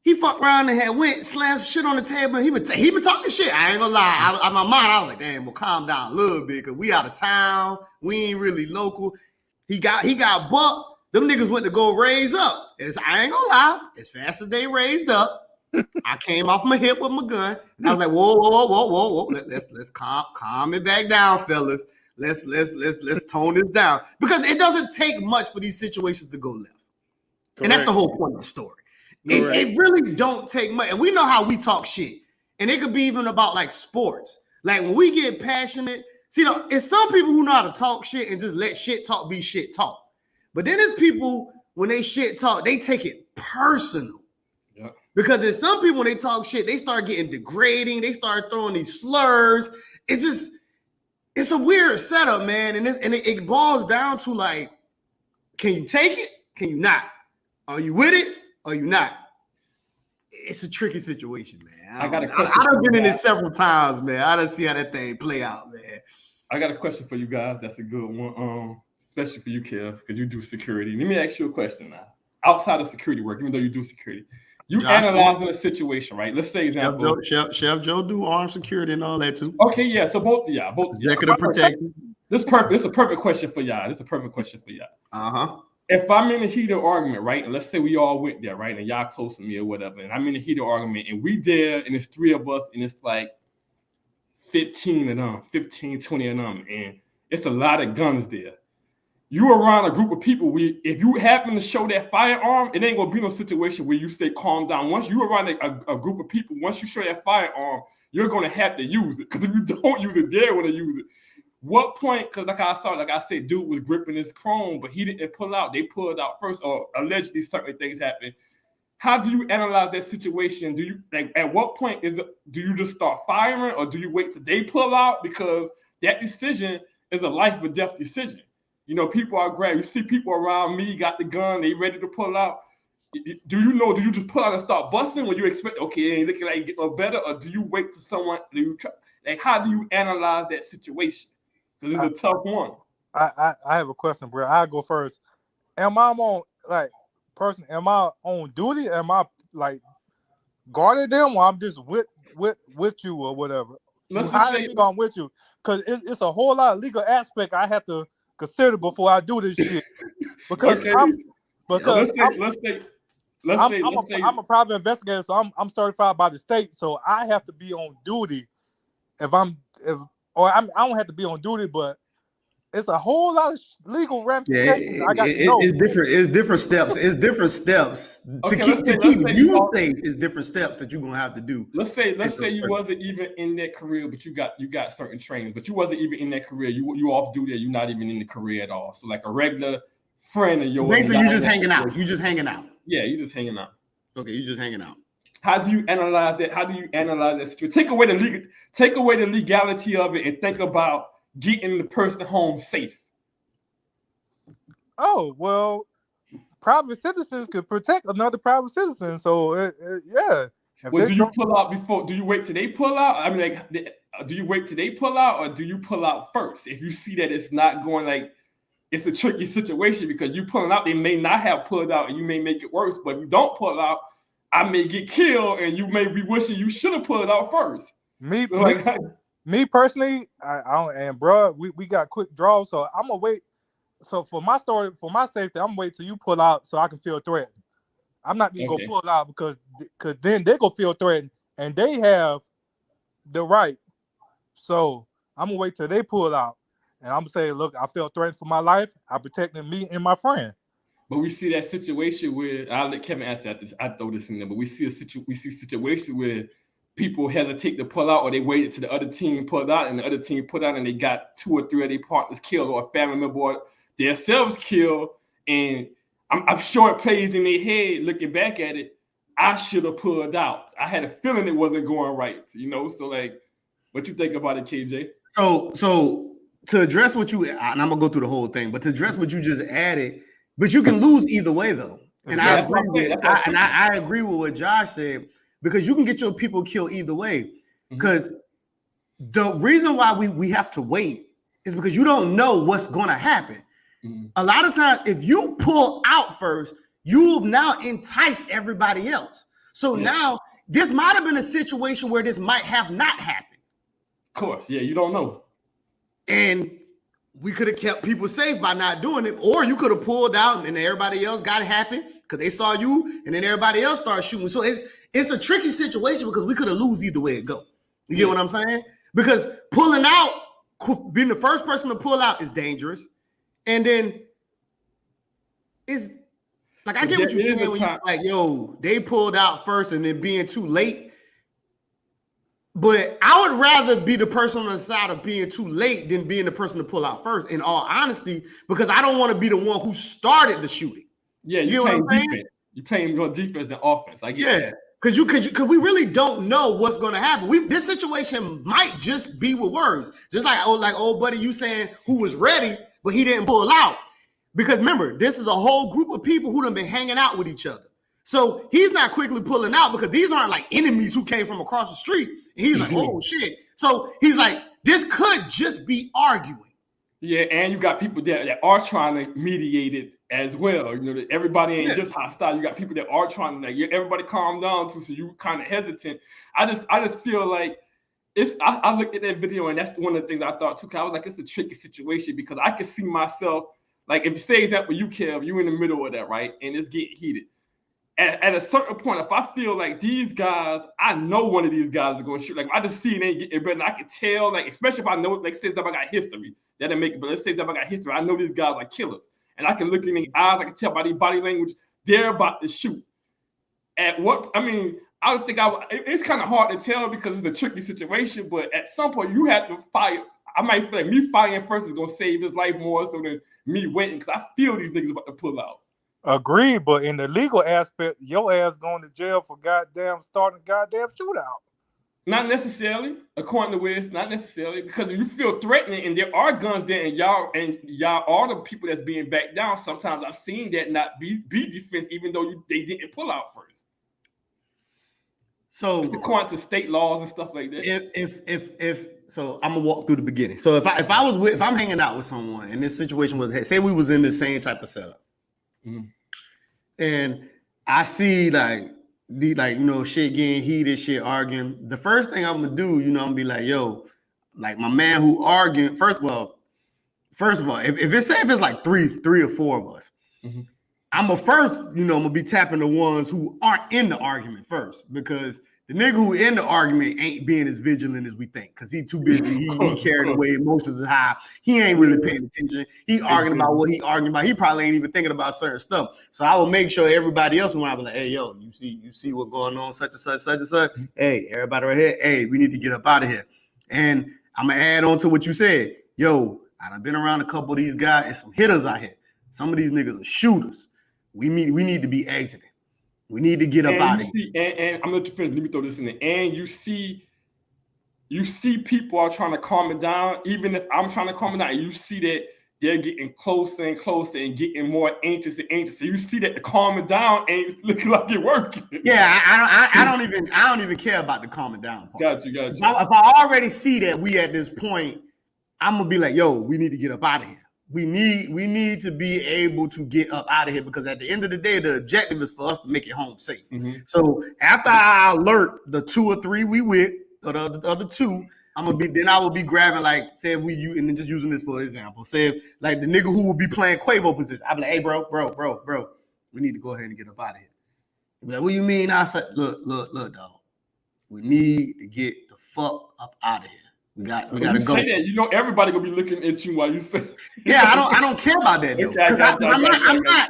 he fucked around and had went slammed shit on the table. And he been talking shit. I ain't gonna lie. In my mind, I was like, damn, well, calm down a little bit, because we out of town. We ain't really local. He got bucked. Them niggas went to go raise up. I ain't gonna lie. As fast as they raised up, I came off my hip with my gun. And I was like, whoa. Let's calm it back down, fellas. Let's tone this down. Because it doesn't take much for these situations to go left. Correct. And that's the whole point of the story. It really don't take much. And we know how we talk shit. And it could be even about like sports. Like when we get passionate, it's some people who know how to talk shit and just let shit talk be shit talk. But then there's people, when they shit talk, they take it personal. Yeah. Because there's some people, when they talk shit, they start getting degrading. They start throwing these slurs. It's a weird setup, man. And it boils down to like, can you take it? Can you not? Are you with it? Or you not? It's a tricky situation, man. I done been in it several times, man. I done see how that thing play out, man. I got a question for you guys. That's a good one. Especially for you, Kev, because you do security. Let me ask you a question now. Outside of security work, even though you do security, analyzing a situation, right? Let's say example. Chef Joe do armed security and all that too. Okay, yeah. So both executive protection. This is a perfect question for y'all. If I'm in a heated argument, right, and let's say we all went there, right, and y'all close to me or whatever, and I'm in a heated argument, and we there, and it's 3 of us, and it's like 15 of them, 15, 20 of them, and it's a lot of guns there. You around a group of people, if you happen to show that firearm, it ain't gonna be no situation where you say calm down. Once you around a group of people, once you show that firearm, you're going to have to use it. Because if you don't use it, they're going to use it. What point? Because like I said, dude was gripping his chrome, but he didn't pull out. They pulled out first, or allegedly certain things happened. How do you analyze that situation? Do you at what point do you just start firing, or do you wait till they pull out? Because that decision is a life or death decision. You know, people are great. You see people around me got the gun, they ready to pull out. Do you just pull out and start busting when you expect, okay, it ain't looking like it get no better, or do you wait till someone how do you analyze that situation? Because it's a tough one. I have a question, bro. I'll go first. Am I on duty? Am I like guarding them, or I'm just with you or whatever? Let's just say I'm with you, because it's a whole lot of legal aspect I have to consider before I do this shit. Because okay. I'm a private investigator, so I'm certified by the state, so I have to be on duty. I don't have to be on duty, but it's a whole lot of legal ramifications. Yeah, I got to know. It's different. It's different steps. It's different steps to keep you safe. It's different steps that you're gonna have to do. Let's say you wasn't even in that career, but you got certain training, but you wasn't even in that career. You off duty, or you're not even in the career at all. So like a regular friend of yours. Basically, you just hanging out. You just hanging out. Yeah, you just hanging out. Okay, you just hanging out. How do you analyze that? How do you analyze that situation? Take away the legality of it, and think about getting the person home safe. Oh, well, private citizens could protect another private citizen. So, yeah. Well, do you pull out before? Do you wait till they pull out? I mean, do you wait till they pull out, or do you pull out first? If you see that it's not going, like, it's a tricky situation because you pulling out, they may not have pulled out, and you may make it worse. But if you don't pull out, I may get killed, and you may be wishing you should have pulled out first. Me personally, I don't, and bro, we got quick draws, so I'm gonna wait. So for my safety, I'm gonna wait till you pull out so I can feel threatened. I'm not just gonna pull out because then they gonna feel threatened, and they have the right. So I'm gonna wait till they pull out, and I'm gonna say, look, I feel threatened for my life. I'm protecting me and my friend. But we see that situation where I'll let Kevin answer that. I throw this in there, but we see situations where people hesitate to pull out, or they waited till the other team pulled out, and the other team put out, and they got 2 or 3 of their partners killed, or a family member or themselves killed. And I'm sure it plays in their head looking back at it. I should have pulled out. I had a feeling it wasn't going right, you know. So, like, what you think about it, KJ? So to address what you, and I'm gonna go through the whole thing, but to address what you just added, but you can lose either way though. And I agree with what Josh said, because you can get your people killed either way. Because the reason why we have to wait is because you don't know what's going to happen. A lot of times, if you pull out first, you've now enticed everybody else. So now this might have been a situation where this might have not happened. Of course, yeah, you don't know. And we could have kept people safe by not doing it, or you could have pulled out and everybody else got happy because they saw you, and then everybody else started shooting. So it's a tricky situation because we could have lose either way it go. You get what I'm saying? Because pulling out, being the first person to pull out is dangerous. And then it's like, I get what you're saying when you're like, yo, they pulled out first and then being too late. But I would rather be the person on the side of being too late than being the person to pull out first, in all honesty, because I don't want to be the one who started the shooting. Yeah, you're playing defense. You're playing more defense than offense. I get it. Because we really don't know what's going to happen. This situation might just be with words. Just like old buddy, you saying who was ready, but he didn't pull out. Because remember, this is a whole group of people who done been hanging out with each other. So he's not quickly pulling out because these aren't like enemies who came from across the street. And he's like, oh shit. So he's like, this could just be arguing. Yeah, and you got people that are trying to mediate it as well. You know, everybody ain't just hostile. You got people that are trying to, like, everybody calm down too, so you kind of hesitant. I just feel like I looked at that video, and that's one of the things I thought too. Cause I was like, it's a tricky situation because I can see myself, like, if you say example, you Kev, you in the middle of that, right? And it's getting heated. At a certain point, if I feel like these guys, I know one of these guys is going to shoot. Like, I just see it ain't getting better. And I can tell, like, especially if I know, like, say if I got history, that didn't make it. But let's say if I got history, I know these guys are killers, and I can look in their eyes. I can tell by their body language they're about to shoot. I I don't think it's kind of hard to tell because it's a tricky situation, but at some point you have to fight. I might feel like me fighting first is gonna save his life more so than me waiting because I feel these niggas about to pull out. Agreed, but in the legal aspect, your ass going to jail for goddamn starting a goddamn shootout. Not necessarily, according to Wiz, not necessarily, because if you feel threatening and there are guns there and y'all are the people that's being backed down, sometimes I've seen that not be defense, even though they didn't pull out first. So it's according to state laws and stuff like that. If so, I'm gonna walk through the beginning. So if I'm hanging out with someone and this situation was, say we was in the same type of setup, and I see shit getting heated, shit arguing. The first thing I'm gonna do, I'm gonna be like, yo, like my man who arguing. First of all, if it's like three or four of us, I'm gonna be tapping the ones who aren't in the argument first, because the nigga who in the argument ain't being as vigilant as we think, because he too busy. He carried away, emotions are high. He ain't really paying attention. He arguing about what he arguing about. He probably ain't even thinking about certain stuff. So I will make sure everybody else when I be like, hey, yo, you see what's going on, such and such, such and such. Hey, everybody right here. Hey, we need to get up out of here. And I'm gonna add on to what you said. Yo, I've been around a couple of these guys and some hitters out here. Some of these niggas are shooters. We need to be exiting. We need to get up out of here. And I'm going to finish. Let me throw this in there. And you see people are trying to calm it down. Even if I'm trying to calm it down, you see that they're getting closer and closer and getting more anxious and anxious. So you see that the calming down ain't looking like it working. Yeah, I don't even care about the calming down part. Got you. If I already see that we at this point, I'm gonna be like, yo, we need to get up out of here. We need to be able to get up out of here, because at the end of the day, the objective is for us to make it home safe. So after I alert the 2 or 3 we with, or the other 2, I will be grabbing, like, say if and then just using this for example, say if, like, the nigga who will be playing Quavo position, I'll be like, hey, bro, we need to go ahead and get up out of here. He'll be like, what you mean? I said, look, dog, we need to get the fuck up out of here. We gotta go. Say that, everybody gonna be looking at you while you say. Yeah, I don't care about that though. I'm not.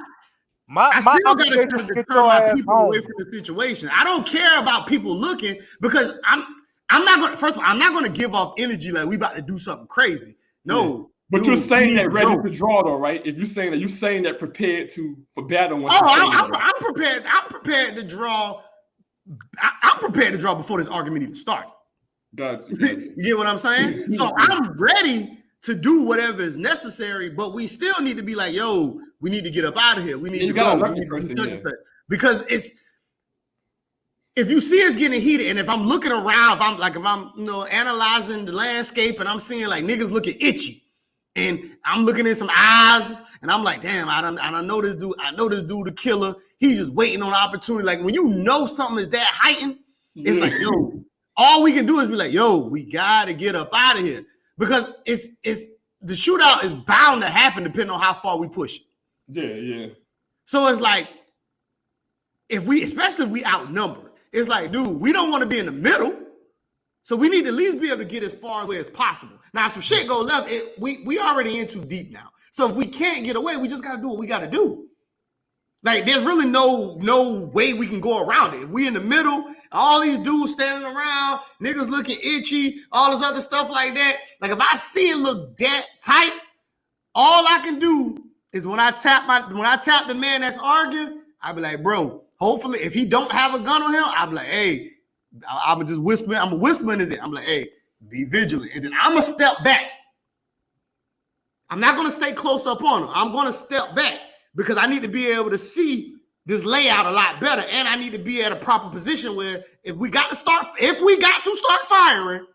I still gotta try to deter my people away from the situation. I don't care about people looking, because I'm not gonna. First of all, I'm not gonna give off energy like we about to do something crazy. No. Yeah. But you're saying that ready to draw though, right? If you're saying that prepared for battle. I'm prepared. I'm prepared to draw. I'm prepared to draw before this argument even started. Gotcha. You get what I'm saying? So I'm ready to do whatever is necessary, but we still need to be like, yo, we need to get up out of here. We need to go. Because if you see us getting heated, and if I'm looking around, if I'm analyzing the landscape and I'm seeing like niggas looking itchy, and I'm looking in some eyes, and I'm like, damn, I know this dude. I know this dude, the killer. He's just waiting on opportunity. Like when you know something is that heightened, it's like, yo. All we can do is be like, yo, we gotta get up out of here, because it's the shootout is bound to happen depending on how far we push it. Yeah. So it's like, especially if we outnumber, it's like, dude, we don't want to be in the middle. So we need to at least be able to get as far away as possible. Now, if some shit go left, we already in too deep now. So if we can't get away, we just gotta do what we gotta do. Like, there's really no way we can go around it. If we in the middle, all these dudes standing around, niggas looking itchy, all this other stuff like that. Like, if I see it look that tight, all I can do is when I tap the man that's arguing, I'll be like, bro, hopefully if he don't have a gun on him, I'll be like, hey, I'm just whispering. I'm whispering is it. I'm like, hey, be vigilant. And then I'm gonna step back. I'm not gonna stay close up on him. I'm gonna step back, because I need to be able to see this layout a lot better, and I need to be at a proper position where if we got to start firing,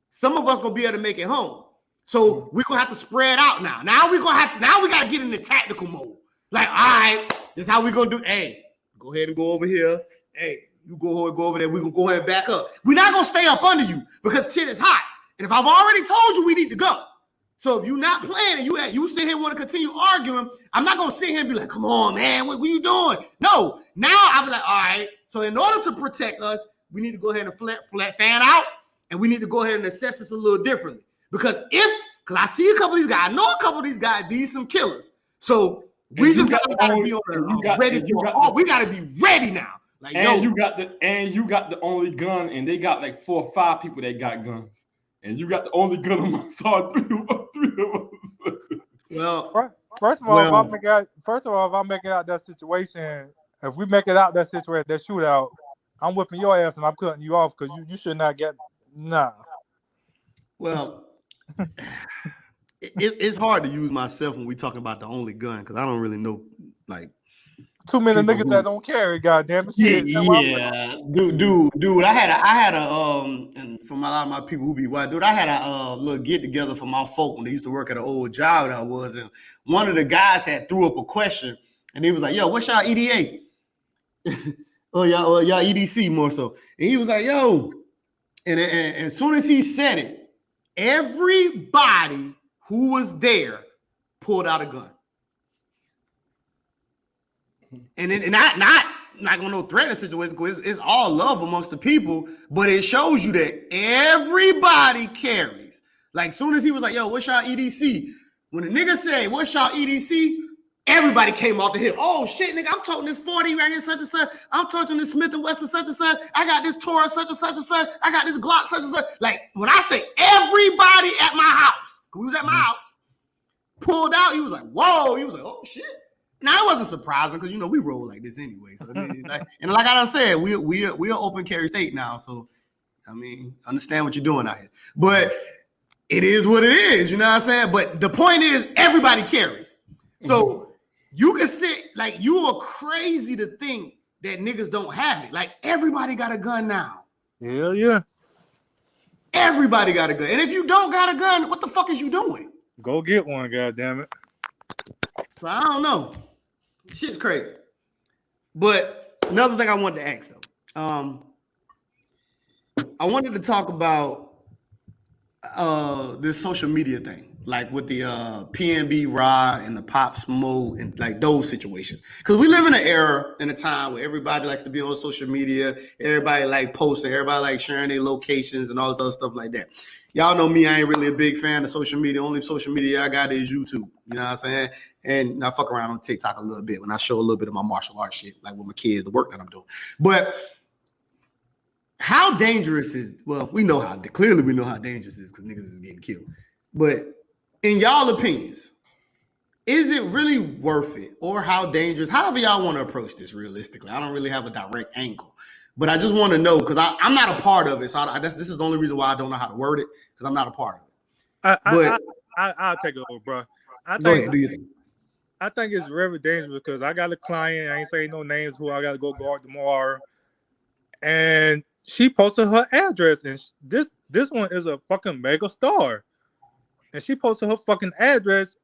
some of us gonna be able to make it home. So we're gonna have to spread out now. Now we gotta get into tactical mode. Like, all right, this is how we gonna do. Hey, go ahead and go over here. Hey, you go over there. We gonna go ahead and back up. We're not gonna stay up under you because shit is hot. And if I've already told you we need to go. So if you're not playing and you sit here and want to continue arguing, I'm not going to sit here and be like, come on, man, what are you doing? No, now I'll be like, all right, so in order to protect us, we need to go ahead and fan out, and we need to go ahead and assess this a little differently. Because I see a couple of these guys, I know a couple of these guys, these some killers. So we just got to be ready. We got to be ready now. Like, And yo, you got the only gun, and they got like 4 or 5 people that got guns, and you got the only gun amongst all three of us. well, First of all, if I'm making out that situation, if we make it out that situation, that shootout, I'm whipping your ass and I'm cutting you off because you should not get well, it's hard to use myself when we talking about the only gun because I don't really know like too many people niggas that don't carry. Goddamn it, shit. yeah, dude. I had a and from a lot of my people who be white, dude. I had a little get together for my folk when they used to work at an old job that I was in. One of the guys had threw up a question, and he was like, "Yo, what's y'all EDA?" or y'all EDC more so. And he was like, "Yo," and as soon as he said it, everybody who was there pulled out a gun. And then not gonna no threatening situation because it's all love amongst the people, but it shows you that everybody carries. Like soon as he was like, "Yo, what's y'all EDC?" When the nigga said, "What's y'all EDC?" Everybody came off the hip. "Oh shit, nigga, I'm toting this 40 right here, such and such. I'm toting this Smith & Wesson, such and such. I got this Taurus, such and such and such. I got this Glock, such and such." Like when I say everybody at my house, we was at my house, pulled out. He was like, "Whoa!" He was like, "Oh shit." Now it wasn't surprising because we roll like this anyway. So like I done said, we're open carry state now. So I mean, understand what you're doing out here. But it is what it is, you know what I'm saying? But the point is everybody carries. So you can sit like you are crazy to think that niggas don't have it. Like everybody got a gun now. Hell yeah. Everybody got a gun. And if you don't got a gun, what the fuck is you doing? Go get one, goddammit. So I don't know. Shit's crazy. But another thing I wanted to ask though. I wanted to talk about this social media thing, like with the PNB Raw and the Pop Smoke and like those situations. Because we live in an era and a time where everybody likes to be on social media, everybody like posting, everybody like sharing their locations and all this other stuff like that. Y'all know me, I ain't really a big fan of social media. Only social media I got is YouTube. You know what I'm saying? And I fuck around on TikTok a little bit when I show a little bit of my martial arts shit, like with my kids, the work that I'm doing. But how dangerous is, well, clearly we know how dangerous it is because niggas is getting killed. But in y'all opinions, is it really worth it or how dangerous, however y'all want to approach this realistically? I don't really have a direct angle, but I just want to know because I'm not a part of it. So this is the only reason why I don't know how to word it because I'm not a part of it. I'll take it over, bro. Go ahead, do your thing. I think it's very dangerous because I got a client, I ain't saying no names, who I got to go guard tomorrow. And she posted her address, and this one is a fucking mega star. And she posted her fucking address,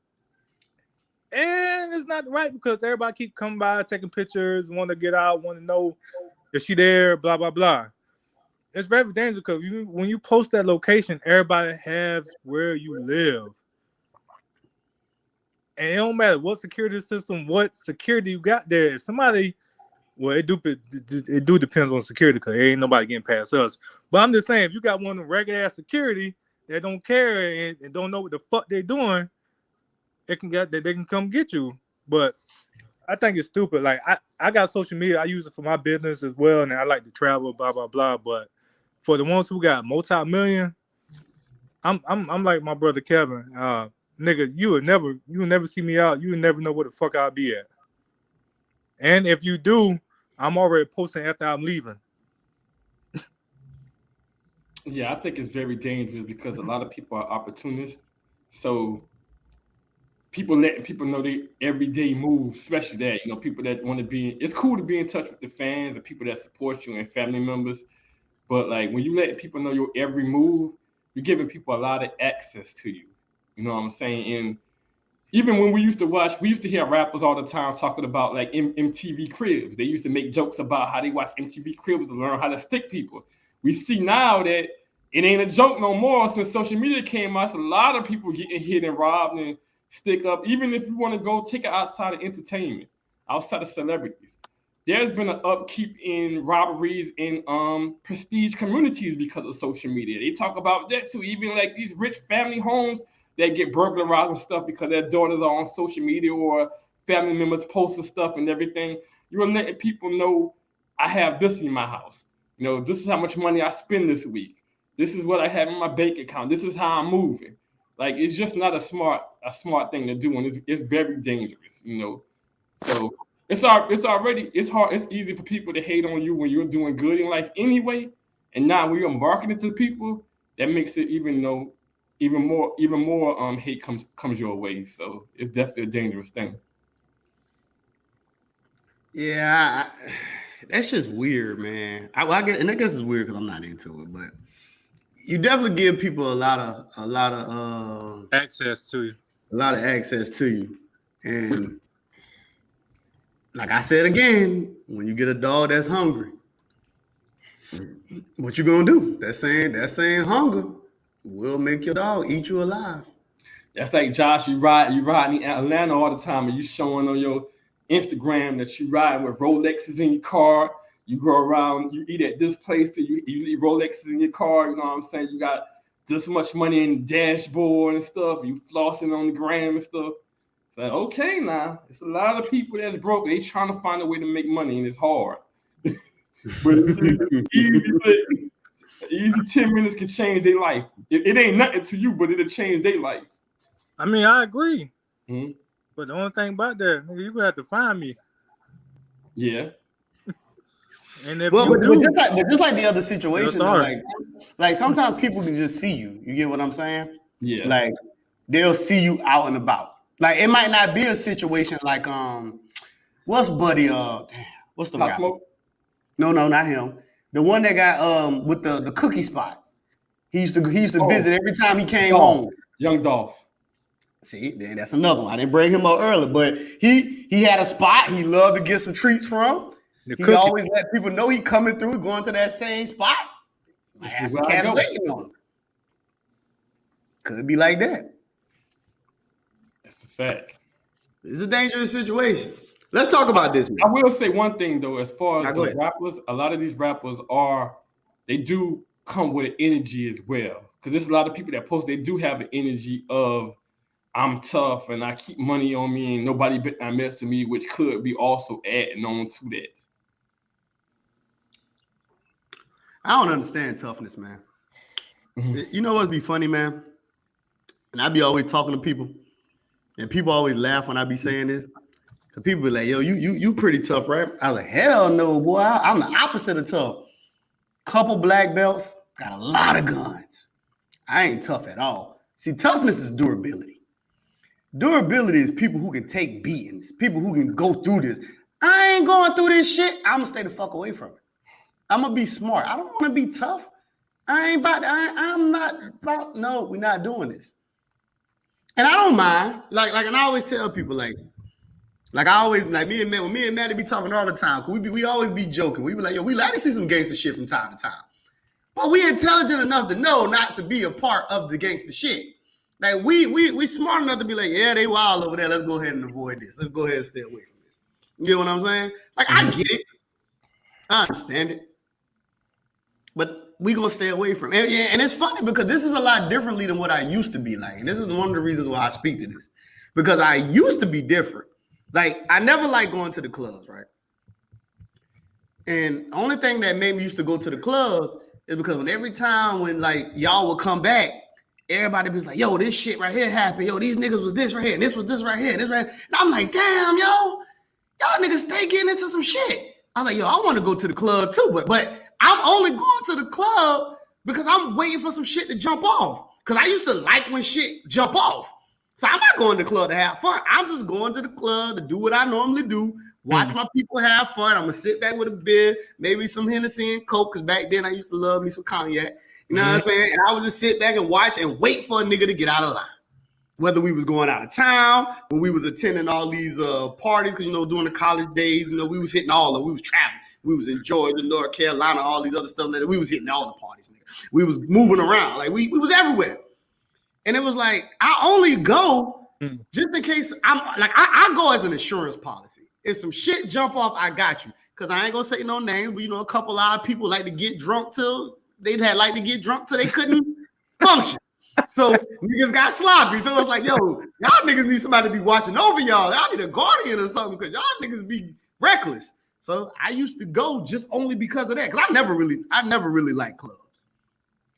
and it's not right because everybody keep coming by, taking pictures, want to get out, want to know if she there, blah, blah, blah. It's very dangerous because when you post that location, everybody has where you live. And it don't matter what security system, what security you got there. If somebody, well, it do depends on security because there ain't nobody getting past us. But I'm just saying, if you got one of the regular ass security that don't care and don't know what the fuck they're doing, they can come get you. But I think it's stupid. Like I got social media, I use it for my business as well, and I like to travel, blah blah blah. But for the ones who got multi-million, I'm like my brother Kevin. Nigga, you will never see me out. You will never know where the fuck I'll be at. And if you do, I'm already posting after I'm leaving. Yeah, I think it's very dangerous because a lot of people are opportunists. So people letting people know their everyday moves, especially that, people that want to be, it's cool to be in touch with the fans and people that support you and family members. But like when you let people know your every move, you're giving people a lot of access to you. You know what I'm saying? And even when we used to hear rappers all the time talking about like MTV Cribs. They used to make jokes about how they watch MTV Cribs to learn how to stick people. We see now that it ain't a joke no more since social media came out. It's a lot of people getting hit and robbed and stick up. Even if you want to go take it outside of entertainment, outside of celebrities. There's been an upkeep in robberies in prestige communities because of social media. They talk about that too. Even like these rich family homes that get burglarized and stuff because their daughters are on social media or family members posting stuff and everything. You're letting people know I have this in my house. You know, this is how much money I spend this week. This is what I have in my bank account. This is how I'm moving. Like, it's just not a smart thing to do, and it's very dangerous, you know. So it's hard. It's easy for people to hate on you when you're doing good in life anyway. And now when you're marketing to people, that makes it even more hate comes your way. So it's definitely a dangerous thing. Yeah, that's just weird, man. I guess it's weird because I'm not into it, but you definitely give people a lot of access to you. A lot of access to you. And like I said again, when you get a dog that's hungry, what you gonna do? That same hunger will make your dog eat you alive. That's like Josh, you ride in Atlanta all the time, and you showing on your Instagram that you ride with Rolexes in your car. You go around, you eat at this place, so you eat Rolexes in your car. You know what I'm saying? You got this much money in the dashboard and stuff. You flossing on the gram and stuff. It's like, okay, now it's a lot of people that's broke. They trying to find a way to make money, and it's hard. But it's easy 10 minutes can change their life. It ain't nothing to you, but it'll change their life. I mean, I agree. Mm-hmm. But the only thing about that, nigga, you gonna have to find me. Yeah. And if but just like the other situation, though, like sometimes people can just see you. You get what I'm saying? Yeah. Like they'll see you out and about. Like it might not be a situation like what's Buddy? What's the Pop guy? Smoke? No, not him. The one that got with the cookie spot. He used to visit every time he came home. Young Dolph. See, then that's another one. I didn't bring him up early, but he had a spot he loved to get some treats from. He always let people know he coming through, going to that same spot. I have some cats waiting on him. Could be like that. That's a fact. It's a dangerous situation. Let's talk about this, man. I will say one thing though, as far as the rappers, a lot of these rappers they do come with an energy as well. Because there's a lot of people that post, they do have an energy of I'm tough and I keep money on me and nobody bet I mess with me, which could be also adding on to that. I don't understand toughness, man. Mm-hmm. You know what'd be funny, man? And I be always talking to people, and people always laugh when I be saying this. Cause people be like, yo, you pretty tough, right? I was like, hell no, boy. I'm the opposite of tough. Couple black belts, got a lot of guns. I ain't tough at all. See, toughness is durability. Durability is people who can take beatings, people who can go through this. I ain't going through this shit. I'm gonna stay the fuck away from it. I'm gonna be smart. I don't want to be tough. I'm not about, no, we're not doing this. And I don't mind. Like, and I always tell people, like I always, like me and Matt be talking all the time. Cause we always be joking. We be like, yo, we like to see some gangster shit from time to time. But we intelligent enough to know not to be a part of the gangster shit. Like we smart enough to be like, yeah, they wild over there. Let's go ahead and avoid this. Let's go ahead and stay away from this. You get what I'm saying? Like, I get it. I understand it. But we gonna stay away from it. And it's funny because this is a lot differently than what I used to be like. And this is one of the reasons why I speak to this. Because I used to be different. Like, I never liked going to the clubs, right? And the only thing that made me used to go to the club is because every time when like y'all would come back, everybody was like, yo, this shit right here happened. Yo, these niggas was this right here. And this was this right here. And this right here. And I'm like, damn, yo, y'all niggas stay getting into some shit. I'm like, yo, I want to go to the club too. But I'm only going to the club because I'm waiting for some shit to jump off. Because I used to like when shit jump off. So I'm not going to the club to have fun. I'm just going to the club to do what I normally do. Watch my people have fun. I'm going to sit back with a beer, maybe some Hennessy and Coke. Because back then I used to love me some cognac. You know what I'm saying? And I would just sit back and watch and wait for a nigga to get out of line. Whether we was going out of town, when we was attending all these parties, because, you know, during the college days, you know, we was hitting all of them. We was traveling. We was in Georgia, North Carolina, all these other stuff. We was hitting all the parties, nigga. We was moving around. Like, we was everywhere. And it was like, I only go just in case I go as an insurance policy. If some shit jump off, I got you. Because I ain't going to say no names, but, you know, a couple of people like to get drunk till they couldn't function. So niggas got sloppy. So it's like, yo, y'all niggas need somebody to be watching over y'all. Y'all need a guardian or something because y'all niggas be reckless. So So I used to go just only because of that. Because I never really liked clubs.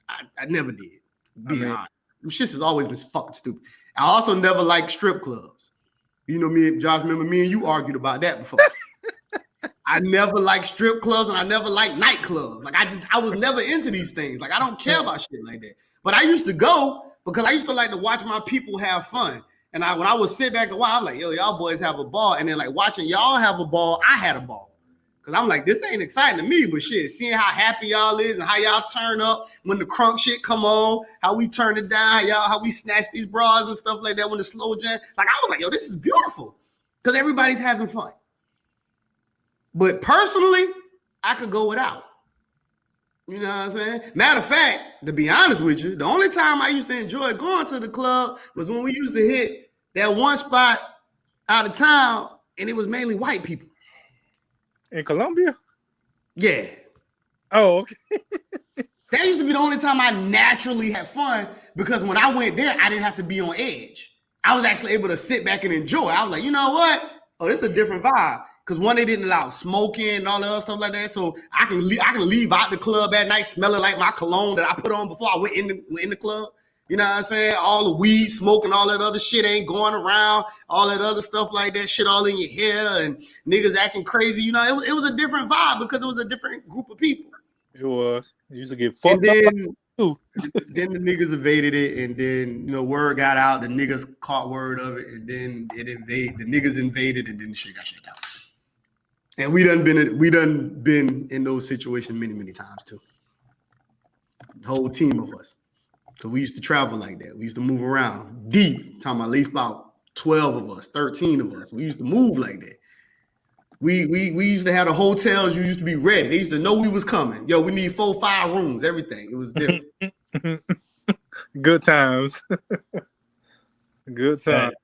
I never did. Be honest. Them shits has always been fucking stupid. I also never liked strip clubs. You know, me and Josh, remember me and you argued about that before. I never liked strip clubs and I never liked nightclubs. Like I was never into these things. Like I don't care about shit like that. But I used to go because I used to like to watch my people have fun. And when I would sit back and watch, I'm like, yo, y'all boys have a ball. And then like watching y'all have a ball, I had a ball. Cause I'm like, this ain't exciting to me, but shit, seeing how happy y'all is and how y'all turn up when the crunk shit come on, how we turn it down, how we snatch these bras and stuff like that when the slow jam. Like I was like, yo, this is beautiful. Cause everybody's having fun. But personally, I could go without. You know what I'm saying? Matter of fact, to be honest with you, the only time I used to enjoy going to the club was when we used to hit that one spot out of town, and it was mainly white people. In Colombia? Yeah. Oh, okay. That used to be the only time I naturally had fun because when I went there, I didn't have to be on edge. I was actually able to sit back and enjoy. I was like, you know what? Oh, this is a different vibe. Because one, they didn't allow smoking and all the other stuff like that. So I can leave out the club at night smelling like my cologne that I put on before I went in the club. You know what I'm saying? All the weed, smoking, all that other shit ain't going around. All that other stuff like that, shit all in your hair and niggas acting crazy. You know, it was a different vibe because it was a different group of people. It was. You used to get fucked up. Then the niggas evaded it, and then word got out. The niggas caught word of it, and then the niggas invaded, and then the shit got shut down. And we done been in those situations many, many times too. The whole team of us. So we used to travel like that. We used to move around deep. Talking about at least about 12 of us, 13 of us. We used to move like that. We used to have the hotels. You used to be ready. They used to know we was coming. Yo, we need 4-5 rooms, everything. It was different. Good times. Good times.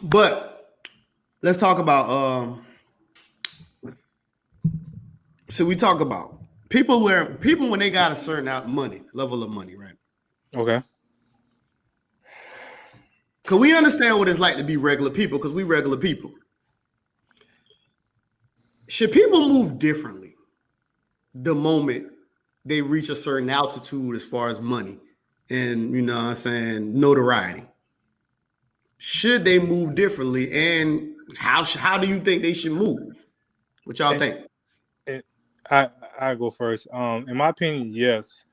But let's talk about so we talk about people when they got a certain level of money, right? Okay. Cause we understand what it's like to be regular people, because we regular people. Should people move differently the moment they reach a certain altitude as far as money and notoriety? Should they move differently, and how do you think they should move? What y'all think? I go first. In my opinion, yes.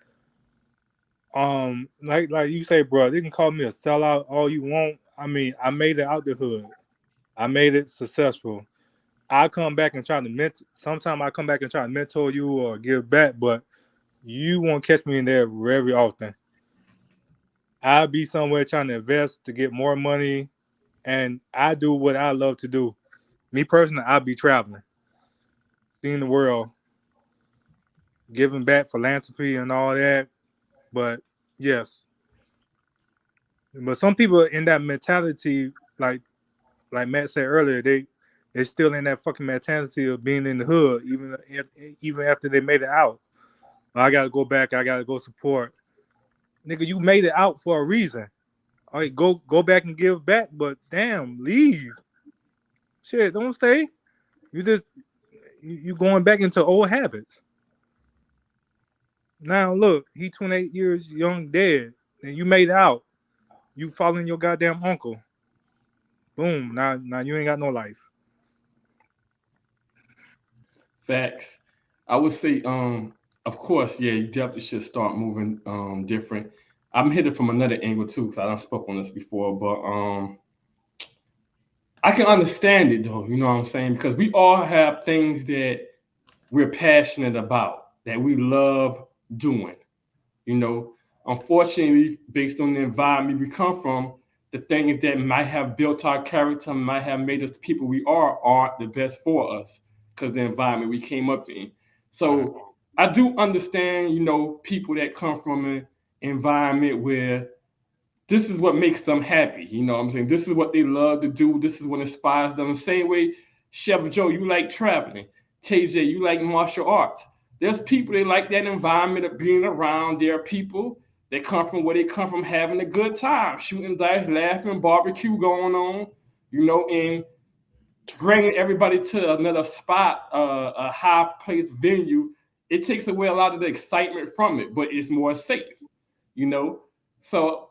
Like you say, bro, they can call me a sellout all you want. I mean, I made it out the hood. I made it successful. I come back and try to sometimes I come back and try to mentor you or give back, but you won't catch me in there very often. I'll be somewhere trying to invest to get more money, and I do what I love to do. Me personally, I'll be traveling, seeing the world, giving back, philanthropy and all that. But yes. But some people in that mentality, like Matt said earlier, they're still in that fucking mentality of being in the hood, even after they made it out. I gotta go back, I gotta go support. Nigga, you made it out for a reason. All right, go back and give back, but damn, leave. Shit, don't stay. You going back into old habits. Now look, he 28 years young, dead, and you made it out. You following your goddamn uncle. Boom. Now you ain't got no life. Facts. I would say, of course, yeah, you definitely should start moving different. I'm hitting from another angle too, because I done spoke on this before, but I can understand it though, you know what I'm saying? Because we all have things that we're passionate about, that we love doing. Unfortunately, based on the environment we come from, the things that might have built our character, might have made us the people we aren't the best for us because of the environment we came up in. So I do understand, people that come from an environment where this is what makes them happy. You know what I'm saying? This is what they love to do. This is what inspires them. The same way, Chef Joe, you like traveling. KJ, you like martial arts. There's people that like that environment of being around their people. They come from where they come from, having a good time, shooting dice, laughing, barbecue going on. and bringing everybody to another spot, a high-placed venue, it takes away a lot of the excitement from it, but it's more safe, So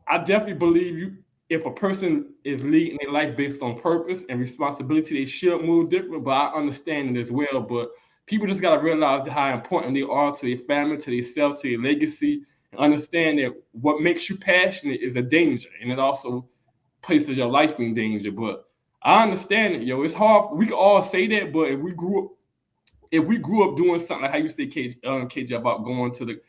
I definitely believe if a person is leading their life based on purpose and responsibility, they should move different, but I understand it as well. But people just got to realize how important they are to their family, to themselves, to their legacy, and understand that what makes you passionate is a danger, and it also places your life in danger. But I understand it, it's hard. We can all say that, but if we grew up doing something like how you say, KJ, about going to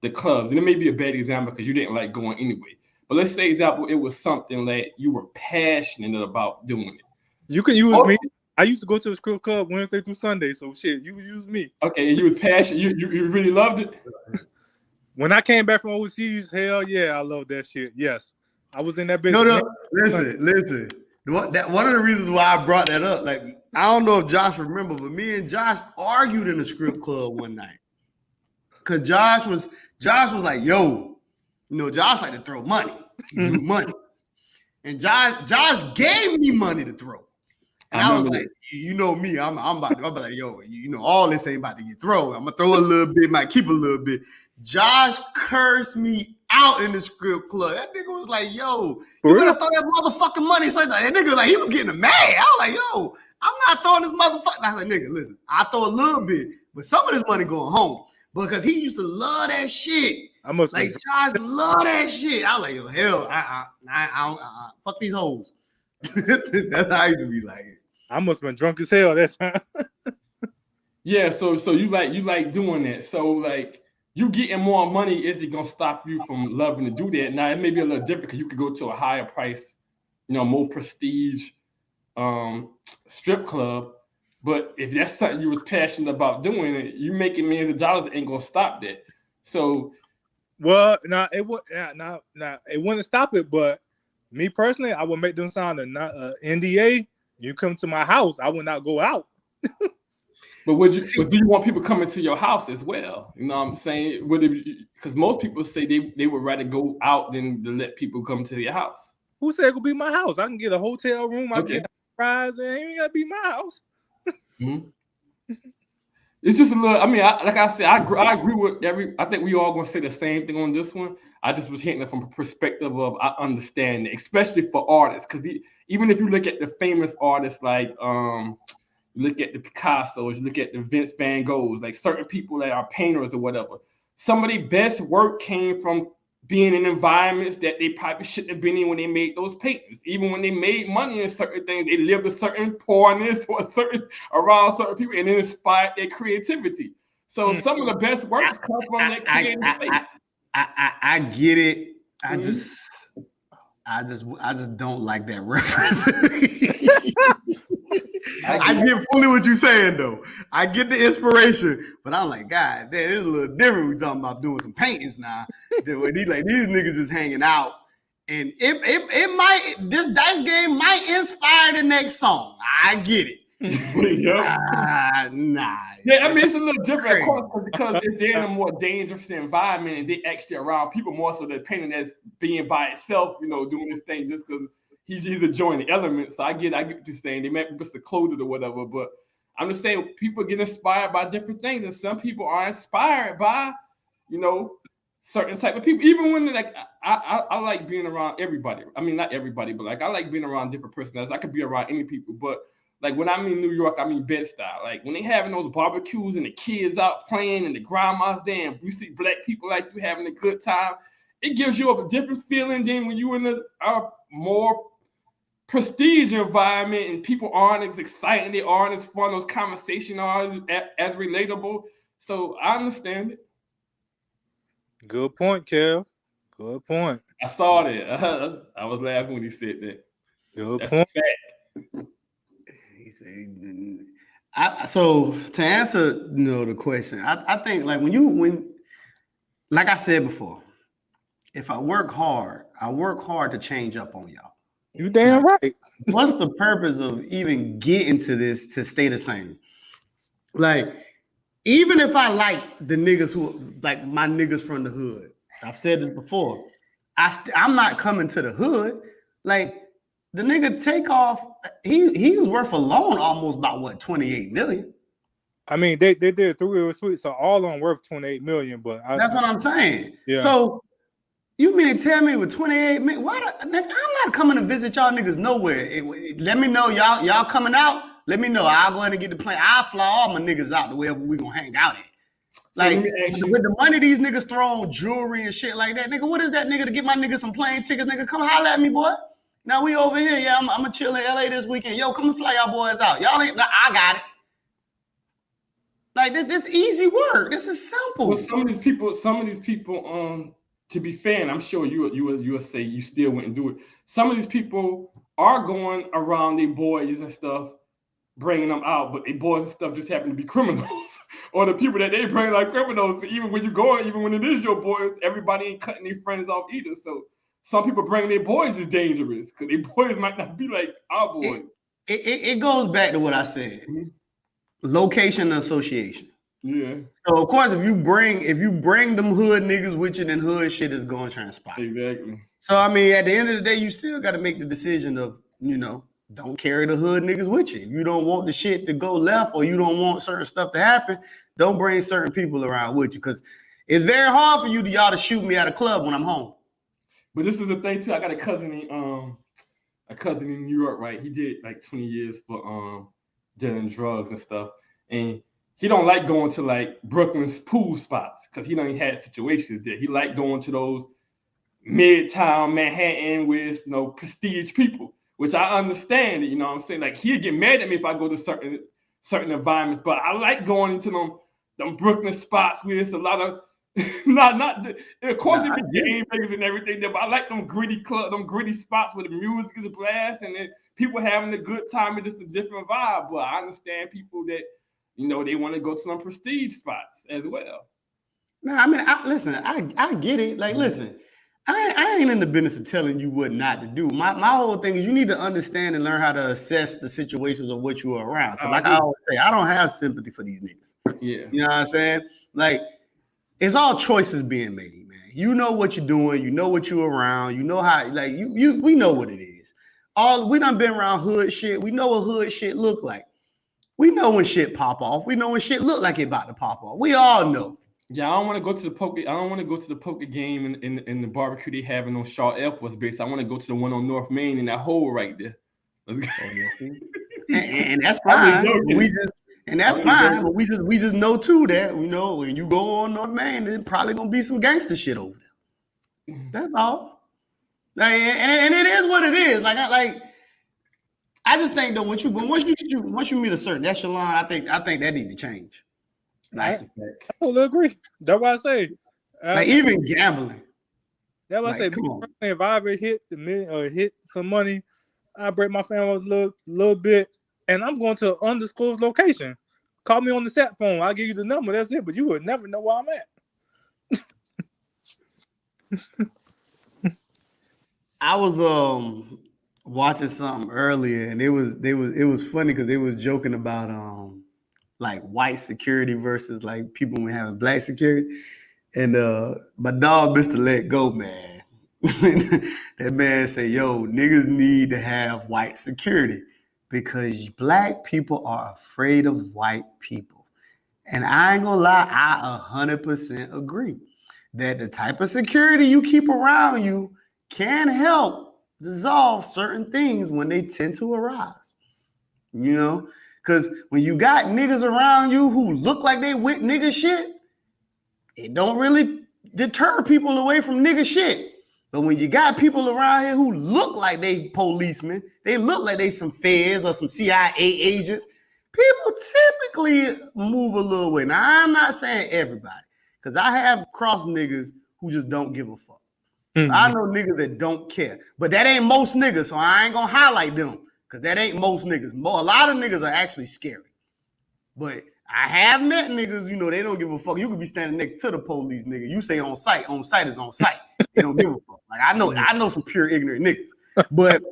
the clubs, and it may be a bad example because you didn't like going anyway. But let's say, example, it was something that you were passionate about doing it. You can use me. I used to go to the script club Wednesday through Sunday, so shit, you use me. Okay, and you was passionate. You really loved it? When I came back from overseas, hell yeah, I love that shit. Yes. I was in that business. No, listen. One of the reasons why I brought that up, like, I don't know if Josh remember, but me and Josh argued in the script club one night. Cause Josh was like, yo, Josh like to throw money. He do money. And Josh gave me money to throw. And I was like, me, I'm about to, be like, yo, all this ain't about to get thrown. I'm gonna throw a little bit, might keep a little bit. Josh cursed me out in the script club. That nigga was like, yo, you better throw that motherfucking money. So that nigga like, he was getting mad. I was like, yo, I'm not throwing this motherfucker. I was like, nigga, listen, I throw a little bit, but some of this money going home. Because he used to love that shit. Josh love that shit. I was like, yo, hell, I fuck these hoes. That's how I used to be like. I must have been drunk as hell that time. Yeah, so you like doing that. So like you getting more money, is it gonna stop you from loving to do that? Now it may be a little different because you could go to a higher price, more prestige strip club. But if that's something you was passionate about doing, you making millions of dollars ain't gonna stop that. So, well, it wouldn't stop it. But me personally, I would make them sign an NDA. You come to my house, I would not go out. But do you want people coming to your house as well? You know what I'm saying? Because most people say they would rather go out than to let people come to their house. Who said it could be my house? I can get a hotel room. I can get a prize, and it ain't gotta be my house. Mm-hmm. It's just a little. I mean, like I said, I agree with I think we all gonna say the same thing on this one. I just was hitting it from a perspective of I understand it, especially for artists, because even if you look at the famous artists like you look at the Picassos, you look at the Vince Van Goghs, like certain people that are painters or whatever. Some of the best work came from being in environments that they probably shouldn't have been in when they made those paintings. Even when they made money in certain things, they lived a certain poorness or around certain people, and it inspired their creativity. So some of the best works come from that creative space. I get it. I just don't like that reference. I get fully what you're saying though. I get the inspiration, but I'm like, God, damn, it's a little different. We talking about doing some paintings now. Where these niggas is hanging out, and it might, this dice game might inspire the next song. I get it. Nah. Yeah, I mean it's a little different, of course, because if they're in a more dangerous environment and they actually around people more, so they're painting as being by itself, doing this thing just because he's enjoying the elements. So I get what you're saying. They might be secluded or whatever, but I'm just saying people get inspired by different things, and some people are inspired by, certain type of people. Even when I like being around everybody. I mean, not everybody, but like I like being around different personalities. I could be around any people, but like when I'm in New York, I mean Bed-Stuy. Like when they having those barbecues and the kids out playing and the grandmas there, and you see black people like you having a good time, it gives you a different feeling than when you in a more prestige environment and people aren't as exciting, they aren't as fun, those conversations aren't as relatable. So I understand it. Good point, Kev. Good point. I saw that. I was laughing when he said that. Good That's point. a fact. He said, so to answer the question, I think like when like I said before, if I work hard to change up on y'all. You damn right. What's the purpose of even getting to this to stay the same? Like, even if I like the niggas who like my niggas from the hood, I've said this before. I'm not coming to the hood. Like, The nigga Takeoff, he was worth alone almost about what 28 million. I mean, they did 3 Sweet, so all of them worth 28 million. But That's what I'm saying. Yeah. So you mean to tell me with 28 million? I'm not coming to visit y'all niggas nowhere. Let me know y'all coming out. Let me know. I'll go ahead and get the plane. I'll fly all my niggas out to wherever we gonna hang out at. So Like let me ask you, with the money these niggas throw on jewelry and shit like that, nigga. What is that nigga to get my niggas some plane tickets? Nigga, come holler at me, boy. Now we over here. Yeah, I'm gonna chill in LA this weekend. Yo, come and fly y'all boys out. Y'all ain't. I got it. Like this easy work. This is simple. well, some of these people, to be fair, and I'm sure you will say you still wouldn't do it. Some of these people are going around their boys and stuff, bringing them out, but their boys and stuff just happen to be criminals, or the people that they bring like criminals. So even when you go, even when it is your boys, everybody ain't cutting their friends off either. So some people bringing their boys is dangerous because their boys might not be like our boys. It goes back to what I said. Mhm. Location association. Yeah, So of course, if you bring them hood niggas with you, then hood shit is going to transpire. exactly. So I mean, at the end of the day, you still got to make the decision of, don't carry the hood niggas with you. If you don't want the shit to go left, or you don't want certain stuff to happen, don't bring certain people around with you, because it's very hard for y'all to shoot me at a club when I'm home. But this is the thing too. I got a cousin in New York, right? He did like 20 years for dealing drugs and stuff, and he don't like going to like Brooklyn's pool spots because he done had situations there. He like going to those Midtown Manhattan with prestige people, which I understand. You know what I'm saying? Like he'll get mad at me if I go to certain environments, but I like going into them Brooklyn spots where it's a lot of of course it be game bangers and everything there, but I like them gritty spots where the music is blast and then people having a good time and just a different vibe. But I understand people that they want to go to some prestige spots as well. No, I mean, I get it. Like, listen, I ain't in the business of telling you what not to do. My whole thing is you need to understand and learn how to assess the situations of what you are around. Because like I always say, I don't have sympathy for these niggas. Yeah. You know what I'm saying? Like, it's all choices being made, man. You know what you're doing. You know what you're around. You know how, like, we know what it is. We done been around hood shit. We know what hood shit look like. We know when shit pop off. We know when shit look like it about to pop off. We all know. Yeah, I don't want to go to the poker. I don't want to go to the poker game in the barbecue they having on Shaw Air Force Base. I want to go to the one on North Main in that hole right there. Let's go. and that's fine. But we just know too that when you go on North Main, there's probably gonna be some gangster shit over there. That's all. Like, and it is what it is. I just think that once you meet a certain echelon, I think that need to change. I totally agree. That's why I say, like even gambling. That's why I say, if I ever hit some money, I break my family a little bit, and I'm going to an undisclosed location. Call me on the sat phone. I'll give you the number. That's it. But you would never know where I'm at. I was watching something earlier, and it was funny because they was joking about like white security versus like people when having black security. And my dog, Mr. Let Go, man. That man said, yo, niggas need to have white security because black people are afraid of white people. And I ain't gonna lie, I 100% agree that the type of security you keep around you can help dissolve certain things when they tend to arise. Because when you got niggas around you who look like they with nigga shit, it don't really deter people away from nigga shit. But when you got people around here who look like they policemen, they look like they some feds or some CIA agents, people typically move a little way. Now, I'm not saying everybody, because I have crossed niggas who just don't give a fuck. Mm-hmm. I know niggas that don't care, but that ain't most niggas, so I ain't gonna highlight them, because that ain't most niggas. A lot of niggas are actually scary. But I have met niggas, they don't give a fuck. You could be standing next to the police, nigga. You say on site is on site. They don't give a fuck. Like I know some pure ignorant niggas. But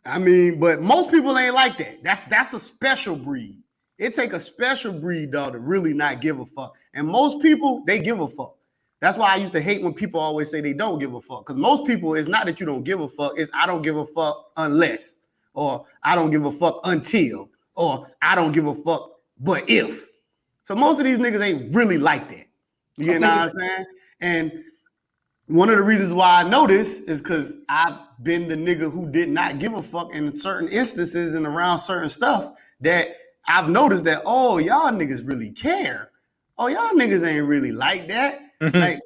but most people ain't like that. That's a special breed. It take a special breed, dog, to really not give a fuck. And most people, they give a fuck. That's why I used to hate when people always say they don't give a fuck. Because most people, it's not that you don't give a fuck, it's I don't give a fuck unless, or I don't give a fuck until, or I don't give a fuck but if. So most of these niggas ain't really like that. You know what I'm saying? And one of the reasons why I know this is because I've been the nigga who did not give a fuck in certain instances and around certain stuff that I've noticed that, oh, y'all niggas really care. Oh, y'all niggas ain't really like that. Like,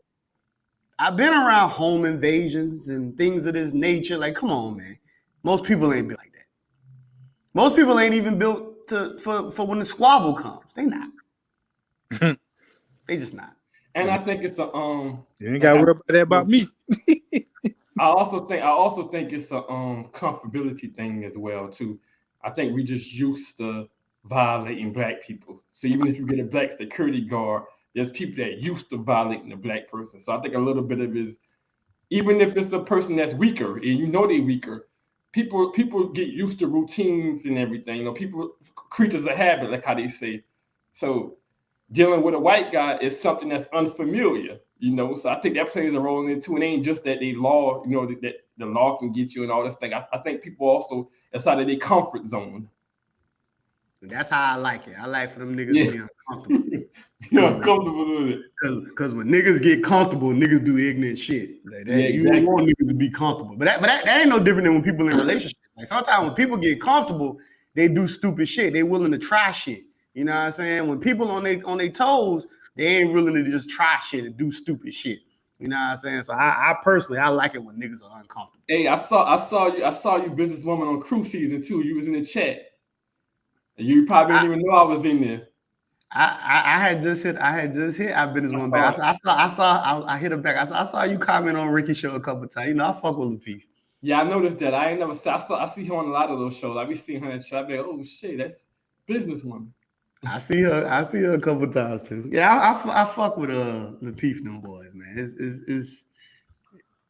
I've been around home invasions and things of this nature. Like, come on, man. Most people ain't built like that. Most people ain't even built for when the squabble comes. They not. They just not. And I think it's a You ain't got to worry about that about me. I also think it's a comfortability thing as well too. I think we just used to violating black people. So even if you get a black security guard, there's people that used to violating a black person. So I think a little bit of it is, even if it's a person that's weaker and you know they're weaker, people get used to routines and everything. You know, people creatures of habit, like how they say. So dealing with a white guy is something that's unfamiliar, you know. So I think that plays a role in it too. It ain't just that they law, you know, that the law can get you and all this thing. I think people also, it's out of their comfort zone. That's how I like it. I like for them niggas to be uncomfortable. Uncomfortable with it. Because when niggas get comfortable, niggas do ignorant shit. Like that, exactly. You don't want niggas to be comfortable. But that ain't no different than when people in relationships. Like sometimes when people get comfortable, they do stupid shit. They willing to try shit. You know what I'm saying? When people on their toes, they ain't willing to just try shit and do stupid shit. You know what I'm saying? So I personally, I like it when niggas are uncomfortable. Hey, I saw you businesswoman on cruise season too. You was in the chat. You probably didn't even know I was in there. I had just hit. I businesswoman back. I hit her back. I saw you comment on Ricky show a couple times. You know, I fuck with Lapeef. Yeah, I noticed that. I ain't never I see her on a lot of those shows. I be seeing her in the chat. I be like, oh shit, that's businesswoman. I see her a couple times too. Yeah, I fuck with Lapeef them boys, man.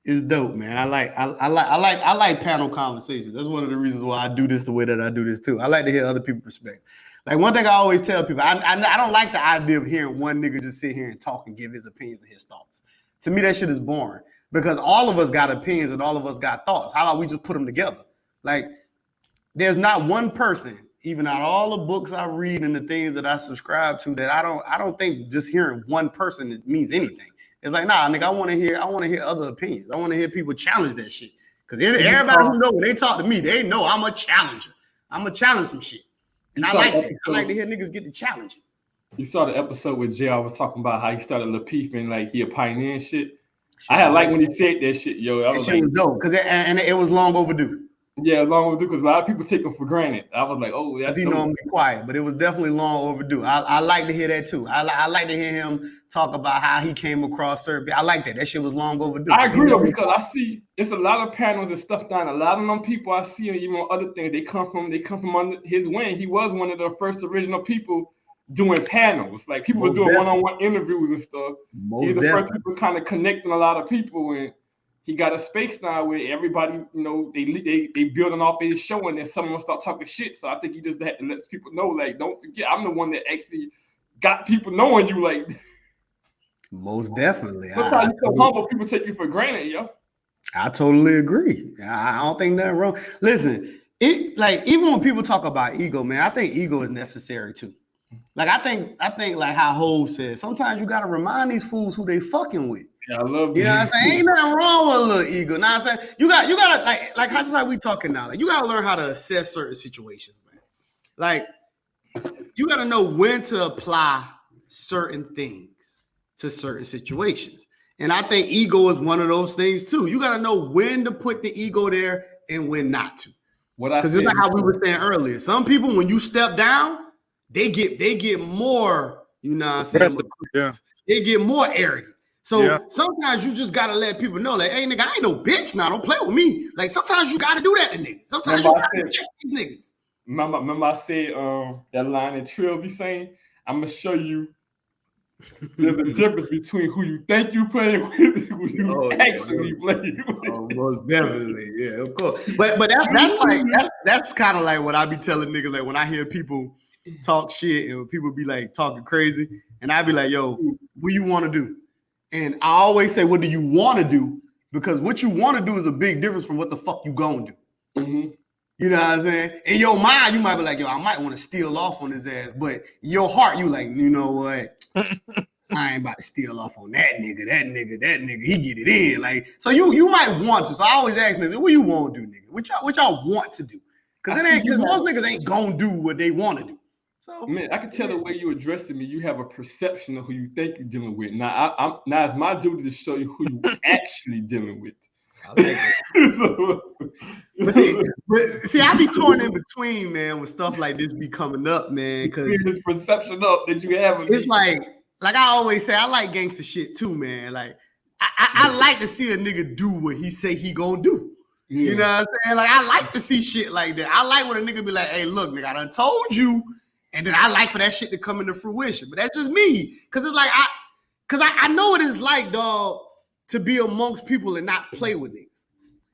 It's dope, man. I like panel conversations. That's one of the reasons why I do this the way that I do this too. I like to hear other people's perspective. Like one thing I always tell people, I don't like the idea of hearing one nigga just sit here and talk and give his opinions and his thoughts. To me, that shit is boring because all of us got opinions and all of us got thoughts. How about we just put them together? Like, there's not one person, even out of all the books I read and the things that I subscribe to, that I don't think just hearing one person means anything. It's like, nah, nigga, I want to hear other opinions. I want to hear people challenge that shit. Because everybody who know when they talk to me, they know I'm a challenger. I'm gonna challenge some shit. And I like that. I like to hear niggas get to challenge. You saw the episode where JR was talking about how he started Lapeef and like he a pioneer and shit. I had like when he said that shit, yo. That shit was dope because it was long overdue. Yeah, long overdue because a lot of people take him for granted. I was like, oh, that's he normally quiet, but it was definitely long overdue. I like to hear that too. I like to hear him talk about how he came across certain. I like that. That shit was long overdue. I agree though, because I see it's a lot of panels and stuff down. A lot of them people I see, and even on other things, they come from under his wing. He was one of the first original people doing panels. Like people were doing one-on-one interviews and stuff. He's the first people kind of connecting a lot of people, and he got a space now where everybody, you know, they building off his show, and then someone start talking shit. So I think he just had to let people know, like, don't forget, I'm the one that actually got people knowing you, like. Most definitely. Sometimes you're so humble, people take you for granted, yo. I totally agree. I don't think nothing wrong. Listen, even when people talk about ego, man, I think ego is necessary too. Like I think like how Hov said, sometimes you gotta remind these fools who they fucking with. Yeah, I love that. You know what I'm saying? Ain't nothing wrong with a little ego. You know what I'm saying? You gotta like just like we talking now. Like you gotta learn how to assess certain situations, man. Like you gotta know when to apply certain things to certain situations. And I think ego is one of those things too. You gotta know when to put the ego there and when not to. Because it's like how we were saying earlier. Some people, when you step down, they get more, you know what I'm saying? Yeah. They get more arrogant. So sometimes you just gotta let people know, like, hey, nigga, I ain't no bitch now. Don't play with me. Like sometimes you gotta do that to niggas. Sometimes you gotta check these niggas. Remember I said that line that Trill be saying, I'm gonna show you there's a difference between who you think you play with and who you actually play with. Oh, most definitely, yeah, of course. But that's kind of like what I be telling niggas, like when I hear people talk shit and people be like talking crazy, and I be like, yo, what you want to do? And I always say, what do you want to do? Because what you want to do is a big difference from what the fuck you gonna do. Mm-hmm. You know what I'm saying? In your mind, you might be like, yo, I might want to steal off on his ass. But in your heart, you like, you know what? I ain't about to steal off on that nigga. That nigga, he get it in. Like, so you might want to. So I always ask niggas, what you want to do, nigga? What y'all want to do? Because most niggas ain't gonna do what they want to do. So man, I can tell the way you addressing me, you have a perception of who you think you're dealing with. Now now it's my duty to show you who you actually dealing with. I'll take it. but see, I be torn in between, man, when stuff like this be coming up, man. Because this perception up that you have of it's me. like I always say, I like gangster shit too, man. Like I like to see a nigga do what he say he gonna do. Yeah. You know what I'm saying? Like I like to see shit like that. I like when a nigga be like, hey, look, nigga, I done told you. And then I like for that shit to come into fruition. But that's just me. Cause it's like I know what it's like, dog, to be amongst people and not play with niggas.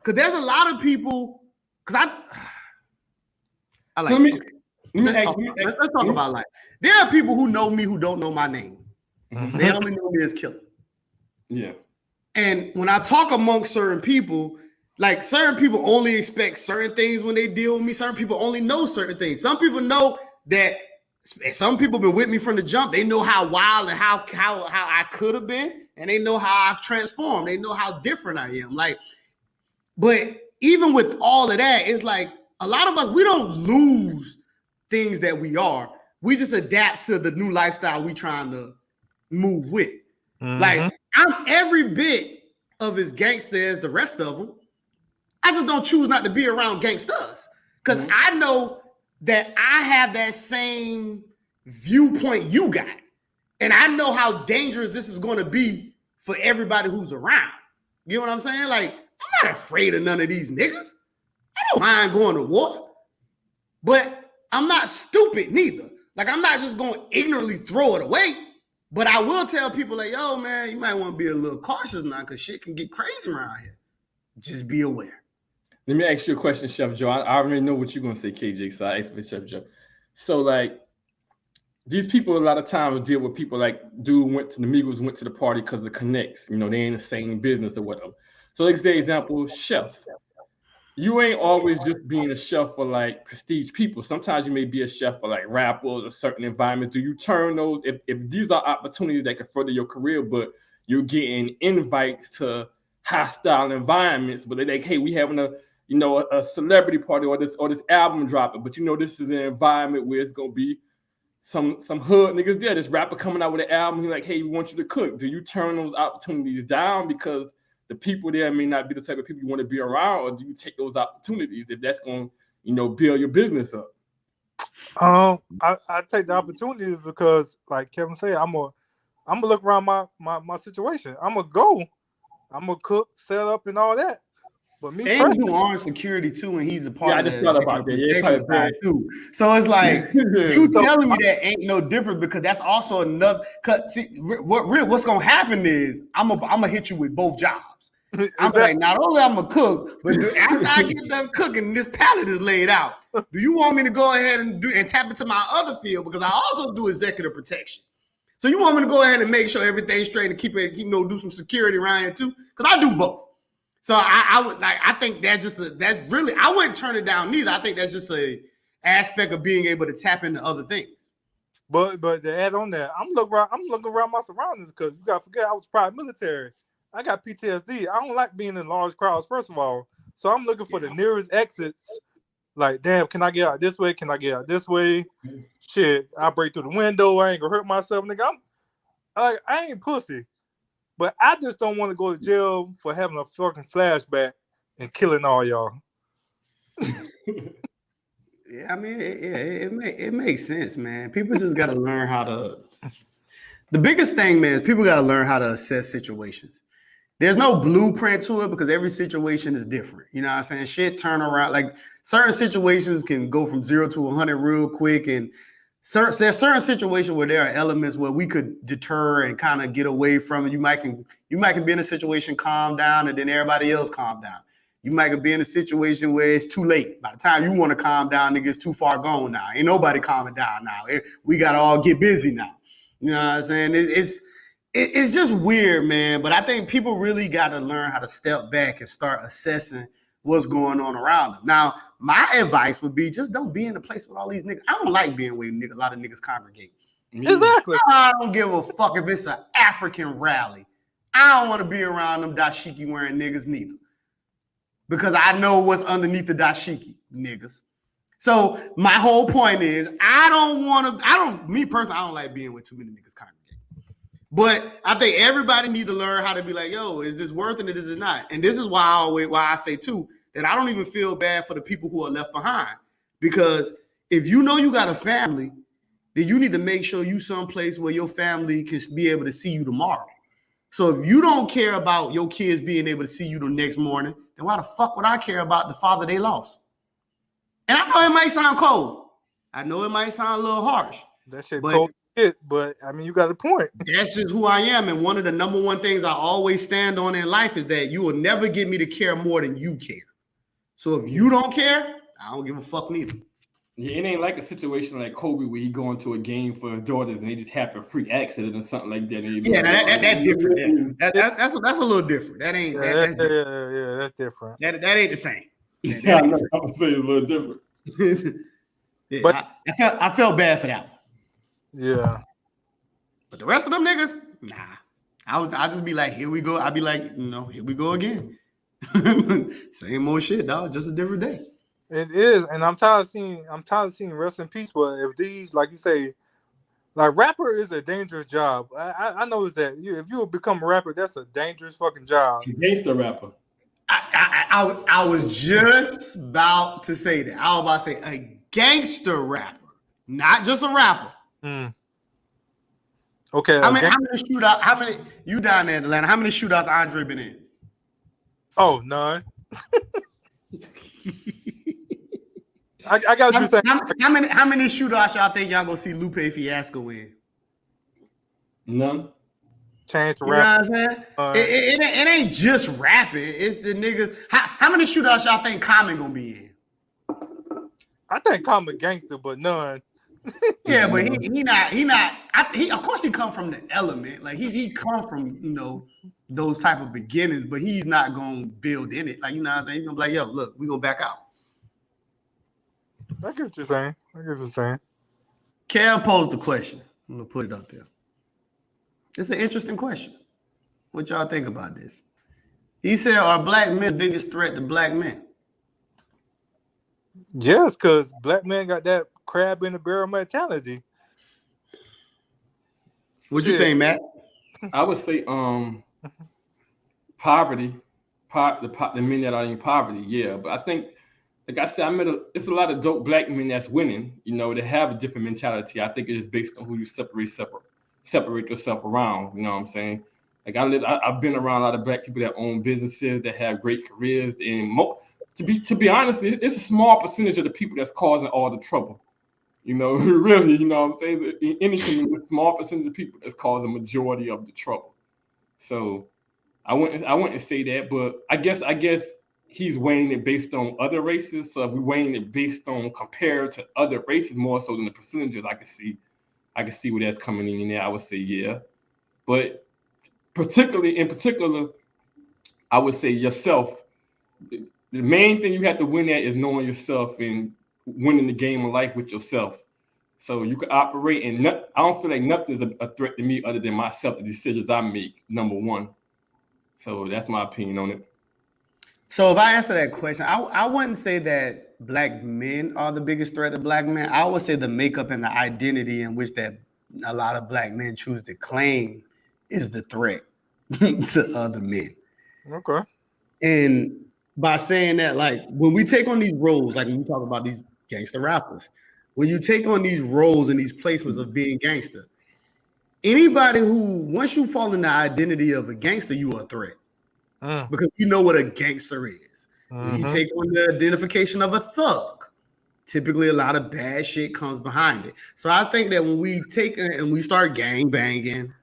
Cause there's a lot of people, cause I like So let's talk about life. There are people who know me who don't know my name. Mm-hmm. They only know me as Killer. Yeah. And when I talk amongst certain people, like certain people only expect certain things when they deal with me. Certain people only know certain things. Some people know that some people been with me from the jump. They know how wild and how I could have been, and they know how I've transformed. They know how different I am. Like, but even with all of that, it's like a lot of us, we don't lose things that we are. We just adapt to the new lifestyle we trying to move with. Mm-hmm. Like, I'm every bit of as gangster as the rest of them. I just don't choose not to be around gangsters because I know that I have that same viewpoint you got. And I know how dangerous this is going to be for everybody who's around. You know what I'm saying? Like, I'm not afraid of none of these niggas. I don't mind going to war. But I'm not stupid neither. Like, I'm not just going to ignorantly throw it away. But I will tell people like, yo, man, you might want to be a little cautious now because shit can get crazy around here. Just be aware. Let me ask you a question, Chef Joe. I already know what you're going to say, KJ, so I asked for Chef Joe. So, like, these people a lot of times deal with people like dude went to the Migos, went to the party because of the connects. You know, they in the same business or whatever. So let's say example, chef. You ain't always just being a chef for like prestige people. Sometimes you may be a chef for like rappers or certain environments. Do you turn those, if these are opportunities that can further your career, but you're getting invites to hostile environments, but they're like, hey, we having a celebrity party or this album dropping, but this is an environment where it's gonna be some hood niggas there. This rapper coming out with an album, he's like, hey, we want you to cook. Do you turn those opportunities down because the people there may not be the type of people you want to be around, or do you take those opportunities if that's going to, build your business up? I take the opportunities because, like Kevin said, I'm gonna look around my situation. I'm gonna cook, set up, and all that. But me, and do armed security too, and he's a part. Yeah, I just thought about that. Yeah, too. So it's like you telling me that ain't no different because that's also another. See, what's gonna happen is I'm gonna hit you with both jobs. I'm like, not only I'm gonna cook, but after I get done cooking, this pallet is laid out. Do you want me to go ahead and tap into my other field because I also do executive protection? So you want me to go ahead and make sure everything's straight and keep do some security around here too? Because I do both. So I would like. I think that's really. I wouldn't turn it down neither. I think that's just a aspect of being able to tap into other things. But to add on that, I'm looking around my surroundings because you gotta forget I was prior military. I got PTSD. I don't like being in large crowds. First of all, so I'm looking for the nearest exits. Like, damn, can I get out this way? Can I get out this way? Shit, I break through the window. I ain't gonna hurt myself, nigga. I ain't pussy. But I just don't want to go to jail for having a fucking flashback and killing all y'all. Yeah, I mean, it makes sense, man. People just got to learn how to. The biggest thing, man, is people got to learn how to assess situations. There's no blueprint to it because every situation is different. You know what I'm saying? Shit turn around. Like certain situations can go from 0 to 100 real quick, and there's certain situations where there are elements where we could deter and kind of get away from it. You might be in a situation, calm down, and then everybody else calm down. You might be in a situation where it's too late. By the time you want to calm down, nigga, it's too far gone now. Ain't nobody calming down now. We got to all get busy now. You know what I'm saying? it's just weird, man. But I think people really got to learn how to step back and start assessing what's going on around them. Now, my advice would be just don't be in a place with all these niggas. I don't like being where a lot of niggas congregate. Exactly. I don't give a fuck if it's an African rally. I don't want to be around them dashiki wearing niggas neither. Because I know what's underneath the dashiki niggas. So my whole point is me personally, I don't like being with too many niggas congregate. But I think everybody need to learn how to be like, yo, is this worth it or is it not? And this is why I say too, that I don't even feel bad for the people who are left behind. Because if you know you got a family, then you need to make sure you someplace where your family can be able to see you tomorrow. So if you don't care about your kids being able to see you the next morning, then why the fuck would I care about the father they lost? And I know it might sound cold. I know it might sound a little harsh. That shit cold shit, but I mean, you got a point. That's just who I am. And one of the number one things I always stand on in life is that you will never get me to care more than you care. So if you don't care, I don't give a fuck neither. Yeah, it ain't like a situation like Kobe where he going to a game for his daughters and they just happen a freak accident or something like that. Yeah, that's different. That's a little different. That ain't that's different. That's different. That ain't the same. Yeah, I was saying a little different. Yeah, but I felt bad for that one. Yeah. But the rest of them niggas, nah. I'll just be like, here we go. I'll be like, here we go again. Same old shit, dog. Just a different day. It is, and I'm tired of seeing rest in peace. But if these, like you say, like rapper is a dangerous job. I know that if you become a rapper, that's a dangerous fucking job. Gangster rapper. I was just about to say that. I was about to say a gangster rapper, not just a rapper. Okay. How many shootouts? How many you down there in Atlanta? How many shootouts Andre been in? Oh, none. I got what you saying. How many shootouts y'all think y'all gonna see Lupe Fiasco in? None. Chance to rap. You know what I'm saying? It ain't just rapping. It's the niggas. How many shootouts y'all think Common gonna be in? I think Common gangster, but none. Yeah, but he not. Of course he come from the element. Like he come from those type of beginnings, but he's not gonna build in it. Like what I'm saying, he's gonna be like, yo, look, we gonna back out. I get what you're saying. Kev posed the question. I'm gonna put it up there. It's an interesting question. What y'all think about this? He said, are black men the biggest threat to black men? Yes, because black men got that crab in the barrel mentality. What you think, Matt? I would say poverty, the men that are in poverty, yeah. But I think, like I said, it's a lot of dope black men that's winning, that have a different mentality. I think it is based on who you separate yourself around, you know what I'm saying? Like I've been around a lot of black people that own businesses, that have great careers, and to be honest, it's a small percentage of the people that's causing all the trouble. Really, you know what I'm saying? In any community, a small percentage of people that's causing majority of the trouble. So I wouldn't say that, but I guess he's weighing it based on other races. So if we're weighing it based on compared to other races more so than the percentages, I can see where that's coming in there. I would say yeah. But in particular, I would say yourself. The main thing you have to win at is knowing yourself and winning the game of life with yourself. So you can operate, and I don't feel like nothing is a threat to me other than myself, the decisions I make, number one. So that's my opinion on it. So if I answer that question, I wouldn't say that black men are the biggest threat to black men. I would say the makeup and the identity in which that a lot of black men choose to claim is the threat to other men. Okay. And by saying that, like when we take on these roles, like when we talk about these gangster rappers, when you take on these roles and these placements of being gangster, anybody who, once you fall in the identity of a gangster, you are a threat. Because you know what a gangster is. When you take on the identification of a thug, typically a lot of bad shit comes behind it. So I think that when we take and we start gang banging,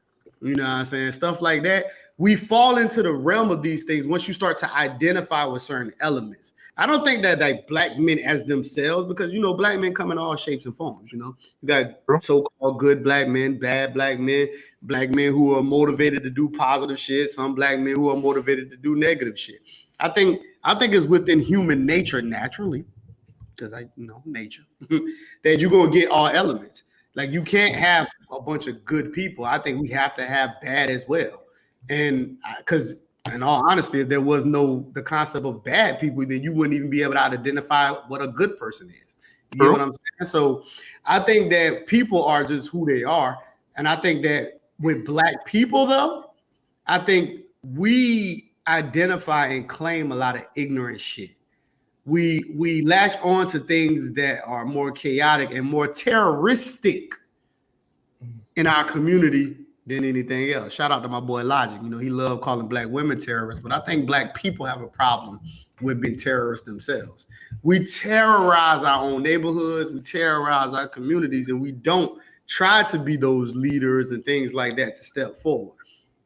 you know what I'm saying, stuff like that, we fall into the realm of these things once you start to identify with certain elements. I don't think that like black men as themselves, because you know black men come in all shapes and forms. You know, you got so-called good black men, bad black men who are motivated to do positive shit, some black men who are motivated to do negative shit. I think it's within human nature naturally, because nature, that you're gonna get all elements. Like you can't have a bunch of good people. I think we have to have bad as well, and because. In all honesty, if there was the concept of bad people, then you wouldn't even be able to identify what a good person is. You get what I'm saying? So I think that people are just who they are. And I think that with black people, though, I think we identify and claim a lot of ignorant shit. We latch on to things that are more chaotic and more terroristic in our community than anything else. Shout out to my boy Logic. You know, he loved calling black women terrorists, but I think black people have a problem with being terrorists themselves. We terrorize our own neighborhoods, we terrorize our communities, and we don't try to be those leaders and things like that to step forward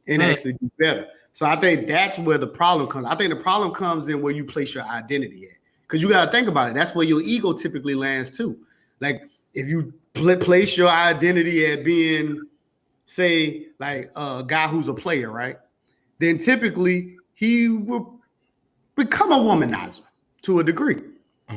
and actually do better. So I think that's where the problem comes. I think the problem comes in where you place your identity at. Because you got to think about it. That's where your ego typically lands too. Like if you place your identity at being, say, like a guy who's a player, right? Then typically he will become a womanizer to a degree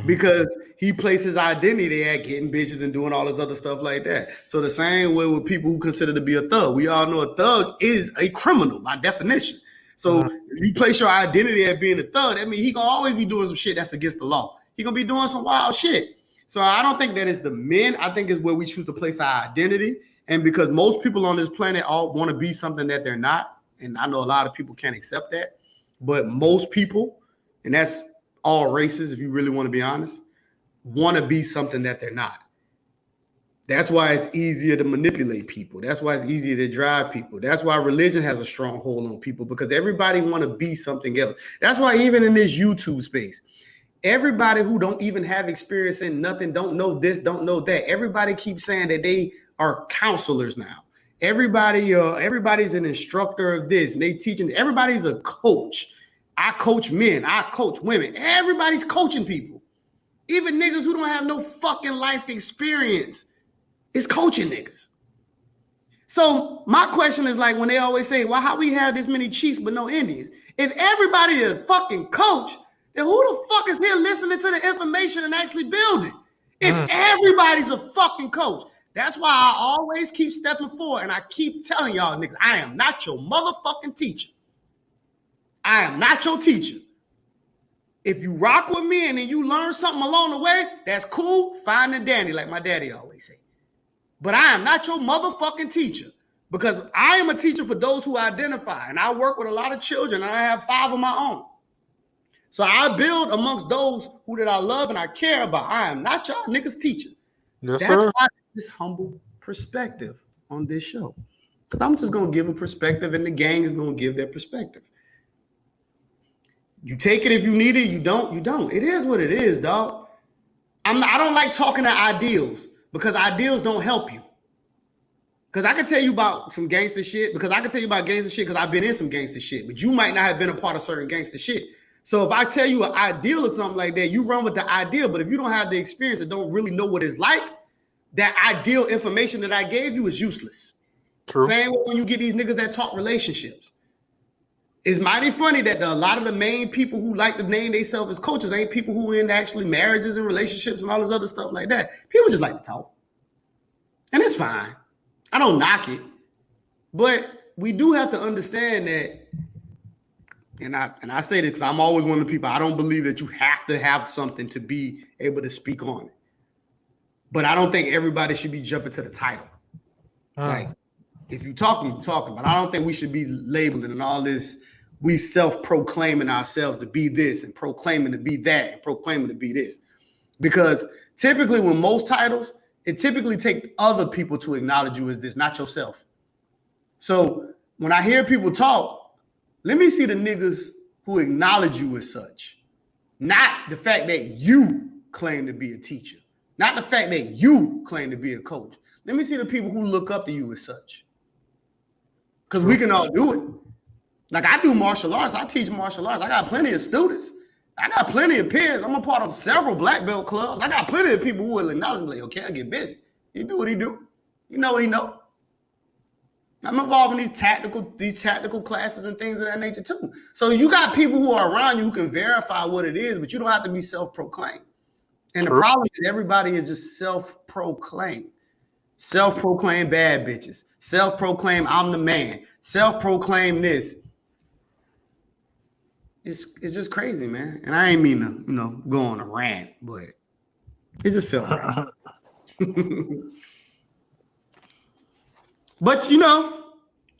because he places his identity at getting bitches and doing all this other stuff like that. So the same way with people who consider to be a thug. We all know a thug is a criminal by definition. So if you place your identity at being a thug, that means he gonna always be doing some shit that's against the law. He gonna be doing some wild shit. So I don't think that it's the men. I think it's where we choose to place our identity. And because most people on this planet all want to be something that they're not, and I know a lot of people can't accept that, but most people, and that's all races, if you really want to be honest, want to be something that they're not. That's why it's easier to manipulate people. That's why it's easier to drive people. That's why religion has a strong hold on people, because everybody want to be something else. That's why even in this YouTube space, everybody who don't even have experience in nothing, don't know this, don't know that, everybody keeps saying that they are counselors now. Everybody's an instructor of this, and they teaching. Everybody's a coach. I coach men. I coach women. Everybody's coaching people. Even niggas who don't have no fucking life experience is coaching niggas. So my question is like when they always say, well, how we have this many chiefs but no Indians? If everybody is a fucking coach, then who the fuck is here listening to the information and actually building? If everybody's a fucking coach. That's why I always keep stepping forward and I keep telling y'all niggas, I am not your motherfucking teacher. I am not your teacher. If you rock with me and then you learn something along the way, that's cool, fine and dandy, like my daddy always say. But I am not your motherfucking teacher, because I am a teacher for those who identify, and I work with a lot of children, and I have 5 of my own. So I build amongst those who that I love and I care about. I am not y'all niggas' teacher. Yes, That's sir. why this humble perspective on this show. Because I'm just going to give a perspective, and the gang is going to give their perspective. You take it if you need it. You don't. You don't. It is what it is, dog. I don't like talking to ideals, because ideals don't help you. Because I can tell you about some gangster shit, because I've been in some gangster shit, but you might not have been a part of certain gangster shit. So if I tell you an ideal or something like that, you run with the ideal. But if you don't have the experience and don't really know what it's like, that ideal information that I gave you is useless. True. Same way when you get these niggas that talk relationships. It's mighty funny that a lot of the main people who like to name themselves as coaches ain't people who are in actually marriages and relationships and all this other stuff like that. People just like to talk. And it's fine. I don't knock it. But we do have to understand that, and I say this because I'm always one of the people, I don't believe that you have to have something to be able to speak on it. But I don't think everybody should be jumping to the title. Like, if you're talking, you're talking. But I don't think we should be labeling and all this, we self-proclaiming ourselves to be this and proclaiming to be that and proclaiming to be this. Because typically with most titles, it typically takes other people to acknowledge you as this, not yourself. So when I hear people talk, let me see the niggas who acknowledge you as such. Not the fact that you claim to be a teacher. Not the fact that you claim to be a coach. Let me see the people who look up to you as such. Because we can all do it. Like I do martial arts. I teach martial arts. I got plenty of students. I got plenty of peers. I'm a part of several black belt clubs. I got plenty of people who will acknowledge me, like, okay, I get busy. He do what he do. You know what he know. I'm involved in these tactical classes and things of that nature too. So you got people who are around you who can verify what it is, but you don't have to be self-proclaimed. And the problem is everybody is just self-proclaimed. Self-proclaimed bad bitches. Self-proclaimed I'm the man. Self-proclaimed this. It's just crazy, man. And I ain't mean to, go on a rant, but it just felt right. But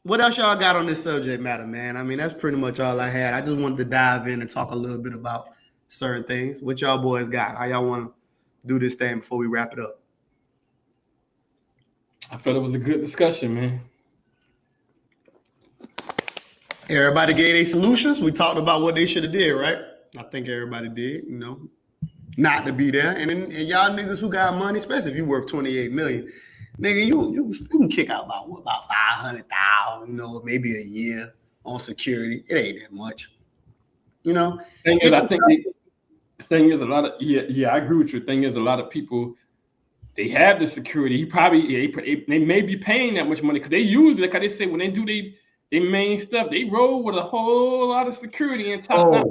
what else y'all got on this subject matter, man? I mean, that's pretty much all I had. I just wanted to dive in and talk a little bit about certain things. What y'all boys got? How y'all want to do this thing before we wrap it up? I felt it was a good discussion, man. Everybody gave their solutions. We talked about what they should have did, right? I think everybody did, not to be there. And y'all niggas who got money, especially if you worth $28 million, nigga, you can kick out about 500,000, maybe a year on security. It ain't that much, Thing is, I think the thing is a lot of I agree with you. The thing is, a lot of people, they have the security. They may be paying that much money because they use it. Like they say, when they do they main stuff, they roll with a whole lot of security and top notch.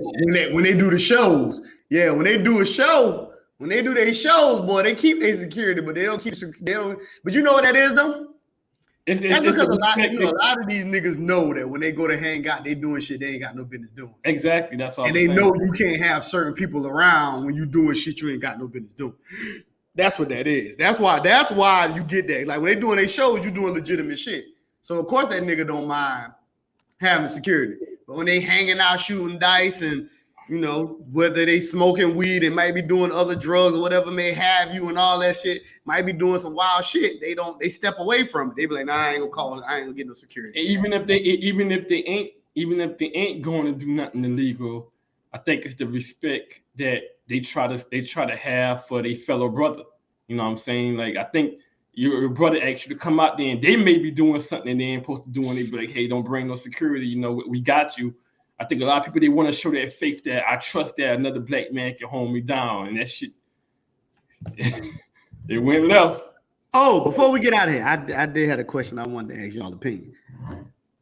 When they do the shows, yeah, when they do a show. When they do their shows, boy, they keep their security, but they don't. But you know what that is, though? That's because a lot of these niggas know that when they go to hang out, they doing shit they ain't got no business doing. Exactly, that's what. And they know you can't have certain people around when you doing shit you ain't got no business doing. That's what that is. That's why you get that. Like when they doing their shows, you doing legitimate shit. So of course that nigga don't mind having security. But when they hanging out shooting dice and whether they smoking weed and might be doing other drugs or whatever may have you and all that shit, might be doing some wild shit. They step away from it. They be like, nah, I ain't gonna get no security. Even if they ain't going to do nothing illegal, I think it's the respect that they try to have for their fellow brother. You know what I'm saying? Like I think your brother asks you to come out there and they may be doing something they ain't supposed to do, and they be like, hey, don't bring no security, we got you. I think a lot of people, they want to show their faith that I trust that another black man can hold me down. And that shit, it went left. Oh, before we get out of here, I did have a question I wanted to ask y'all opinion.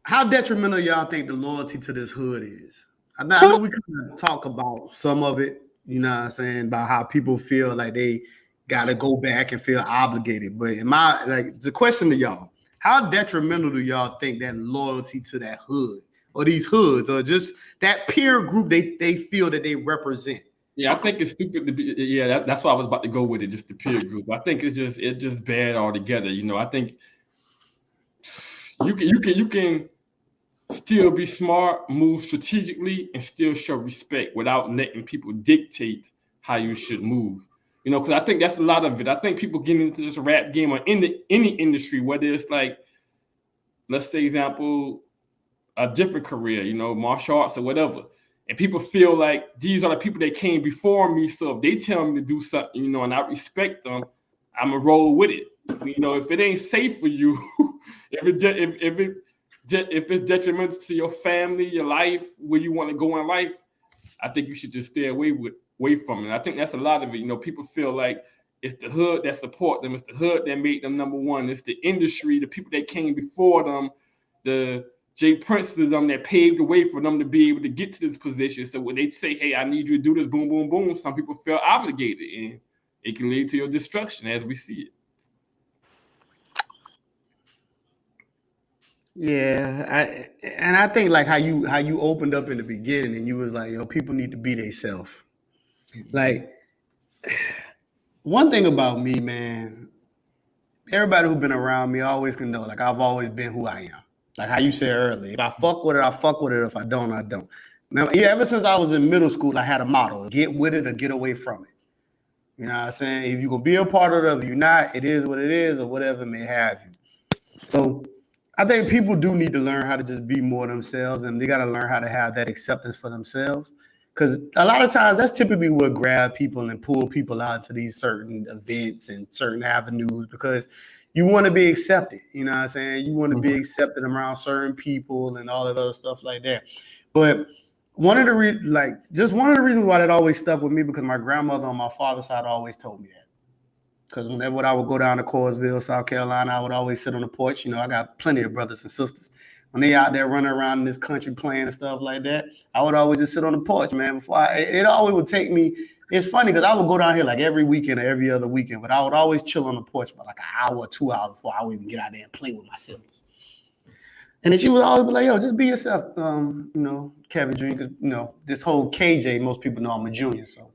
How detrimental y'all think the loyalty to this hood is? I know we could talk about some of it, you know what I'm saying, about how people feel like they got to go back and feel obligated. But the question to y'all, how detrimental do y'all think that loyalty to that hood or these hoods or just that peer group they feel that they represent? Yeah, I think it's stupid to be. Yeah, that's why I was about to go with it, just the peer group. I think it's just bad altogether. I think you can still be smart, move strategically, and still show respect without letting people dictate how you should move. Because I think that's a lot of it. I think people get into this rap game or in any industry, whether it's like, let's say, example, a different career, martial arts or whatever. And people feel like these are the people that came before me. So if they tell me to do something, and I respect them, I'm going to roll with it. If it ain't safe for you, if it's detrimental to your family, your life, where you want to go in life, I think you should just stay away from it. I think that's a lot of it. People feel like it's the hood that support them. It's the hood that made them number one. It's the industry, the people that came before them, the Jay Prince of them that paved the way for them to be able to get to this position. So when they say, hey, I need you to do this, boom, boom, boom, some people feel obligated, and it can lead to your destruction as we see it. Yeah, I think like how you opened up in the beginning and you was like, people need to be themselves. Like, one thing about me, man, everybody who's been around me always can know, like, I've always been who I am. Like how you said earlier, if I fuck with it, I fuck with it. If I don't, I don't. Now, ever since I was in middle school, I had a motto: get with it or get away from it. You know what I'm saying? If you're going to be a part of it, if you're not, it is what it is, or whatever may have you. So I think people do need to learn how to just be more themselves, and they got to learn how to have that acceptance for themselves. Because a lot of times that's typically what grab people and pull people out to these certain events and certain avenues, because you want to be accepted. You know what I'm saying? You want to be accepted around certain people and all of those stuff like that. But one of the reasons why that always stuck with me, because my grandmother on my father's side always told me that. Because whenever I would go down to Corsville, South Carolina, I would always sit on the porch. You know, I got plenty of brothers and sisters. When they out there running around in this country playing and stuff like that, I would always just sit on the porch, man. It always would take me. It's funny because I would go down here like every weekend or every other weekend, but I would always chill on the porch for like an hour or 2 hours before I would even get out there and play with my siblings. And then she would always be like, yo, just be yourself, Kevin Jr., because, this whole KJ, most people know I'm a junior, so.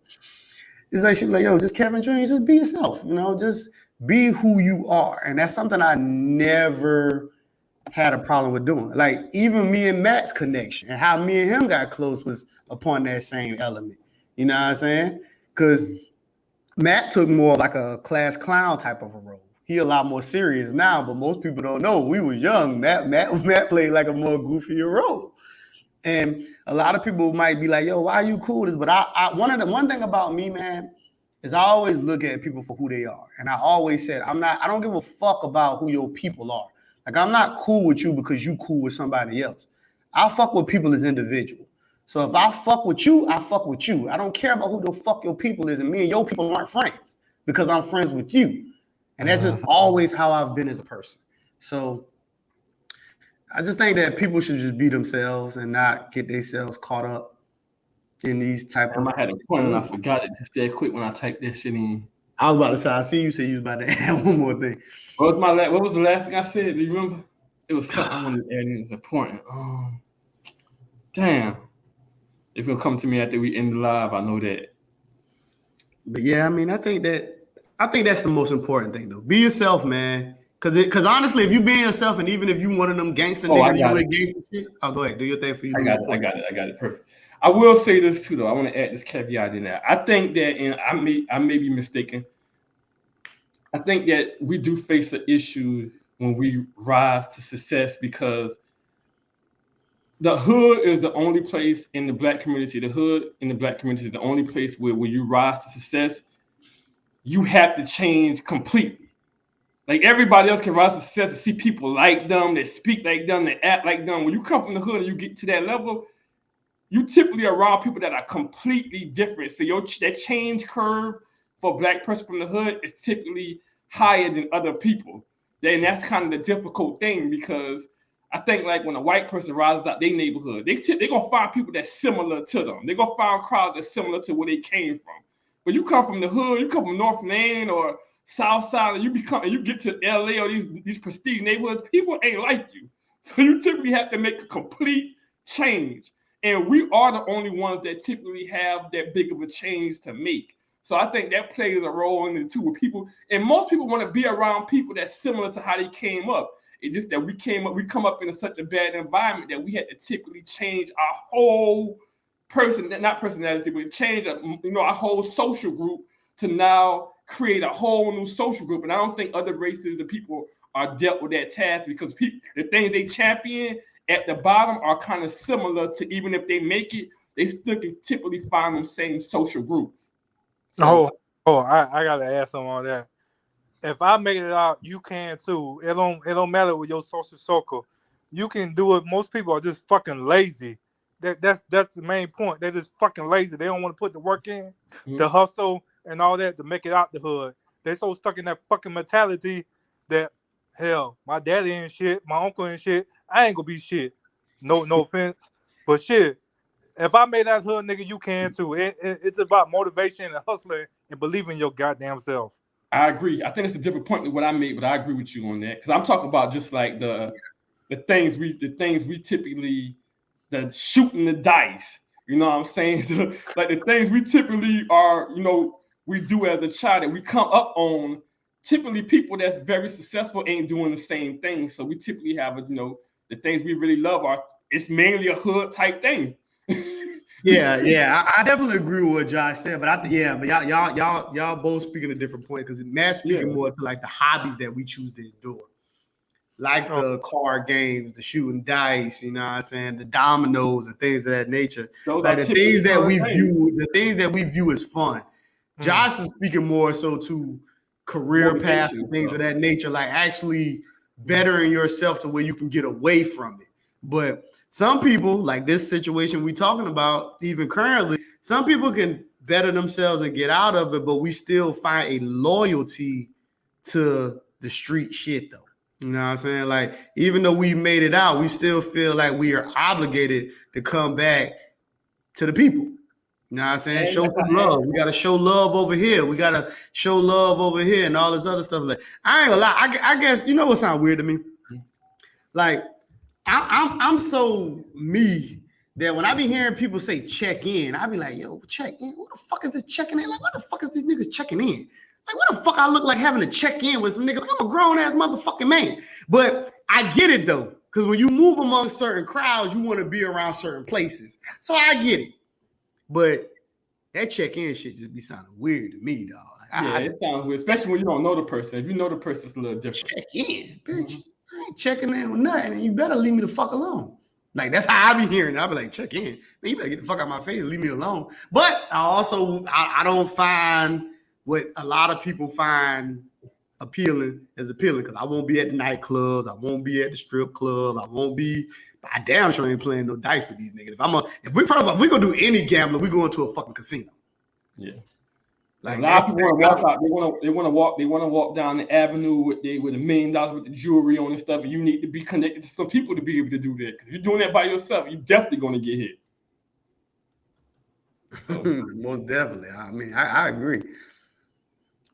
It's like, she'd be like, yo, just Kevin Jr., just be yourself, just be who you are. And that's something I never had a problem with doing. Like, even me and Matt's connection and how me and him got close was upon that same element. You know what I'm saying? Because Matt took more like a class clown type of a role. He a lot more serious now, but most people don't know. We were young. Matt played like a more goofier role. And a lot of people might be like, yo, why are you cool with this? But one thing about me, man, is I always look at people for who they are. And I always said, I don't give a fuck about who your people are. Like, I'm not cool with you because you cool with somebody else. I fuck with people as individuals. So if I fuck with you, I fuck with you. I don't care about who the fuck your people is. And me and your people aren't friends because I'm friends with you. And that's just always how I've been as a person. So I just think that people should just be themselves and not get themselves caught up in these type of. I had a point and I forgot it just that quick when I typed that shit in. I was about to say, I see you say you was about to add one more thing. What was the last thing I said? Do you remember? It was something I wanted to add in. It's important. Damn. It's gonna come to me after we end the live. I know that. But yeah, I mean, I think that's the most important thing, though. Be yourself, man. Because honestly, if you be yourself, and even if you one of them gangster niggas, you with gangster shit, go ahead, do your thing for you. I got it. Perfect. I will say this too, though. I want to add this caveat in there. I think that, and I may be mistaken. I think that we do face an issue when we rise to success because the hood is the only place in the black community. The hood in the black community is the only place where when you rise to success, you have to change completely. Like, everybody else can rise to success and see people like them, that speak like them, that act like them. When you come from the hood and you get to that level, you typically are around people that are completely different. So that change curve for a black person from the hood is typically higher than other people. And that's kind of the difficult thing, because I think like when a white person rises out their neighborhood, they're going to find people that's similar to them. They're going to find crowds that's similar to where they came from. But you come from the hood, you come from North Main or South Side, and you get to LA or these prestige neighborhoods, people ain't like you. So you typically have to make a complete change. And we are the only ones that typically have that big of a change to make. So I think that plays a role in it too, with people. And most people want to be around people that's similar to how they came up. It's just that we come up in such a bad environment that we had to typically change our whole not personality, but change our whole social group to now create a whole new social group. And I don't think other races and people are dealt with that task, because the things they champion at the bottom are kind of similar to, even if they make it, they still can typically find them same social groups. So, I gotta add something on that. If I make it out, you can too. It don't matter with your social circle. You can do it. Most people are just fucking lazy. That's the main point. They're just fucking lazy. They don't want to put the work in, the hustle and all that to make it out the hood. They're so stuck in that fucking mentality that, hell, my daddy ain't shit, my uncle ain't shit, I ain't gonna be shit. No offense, but shit, if I made that hood nigga, you can too. It's about motivation and hustling and believing in your goddamn self. I agree. I think it's a different point than what I made, but I agree with you on that, because I'm talking about just like the things we typically, the shooting the dice. You know what I'm saying? Like the things we typically are, we do as a child that we come up on. Typically, people that's very successful ain't doing the same thing. So we typically have, the things we really love it's mainly a hood type thing. Yeah, I definitely agree with what Josh said, but y'all both speaking a different point, because Matt's speaking more to like the hobbies that we choose to endure, like the card games, the shooting dice, you know what I'm saying, the dominoes and things of that nature. Those like the things that we view as fun. Josh is speaking more so to career paths and things of that nature, like actually bettering yourself to where you can get away from it. But Some people, like this situation we talking about, even currently, some people can better themselves and get out of it, but we still find a loyalty to the street shit though. You know what I'm saying? Like, even though we made it out, we still feel like we are obligated to come back to the people. You know what I'm saying? Show some love. We got to show love over here. We got to show love over here and all this other stuff. Like, I ain't gonna lie. I guess, you know what sounds weird to me? Like, I'm so me that when I be hearing people say check in, I be like, yo, check in? What the fuck is this checking in? Like, what the fuck is these niggas checking in? Like, what the fuck I look like having to check in with some niggas? Like, I'm a grown ass motherfucking man. But I get it though, because when you move among certain crowds, you want to be around certain places. So I get it. But that check in shit just be sounding weird to me, dog. Like, it sounds weird, especially when you don't know the person. If you know the person, it's a little different. Check in, bitch. I ain't checking in with nothing, and you better leave me the fuck alone. Like, that's how I be hearing it. I be like, check in. Man, you better get the fuck out of my face and leave me alone. But I don't find what a lot of people find appealing, because I won't be at the nightclubs, I won't be at the strip club, I damn sure ain't playing no dice with these niggas. If we gonna do any gambling, we going to a fucking casino. Yeah. Like, a lot of people want to walk out. They want to walk down the avenue with $1 million with the jewelry on and stuff. And you need to be connected to some people to be able to do that. Because if you're doing that by yourself, you're definitely going to get hit. So. Most definitely. I mean, I agree.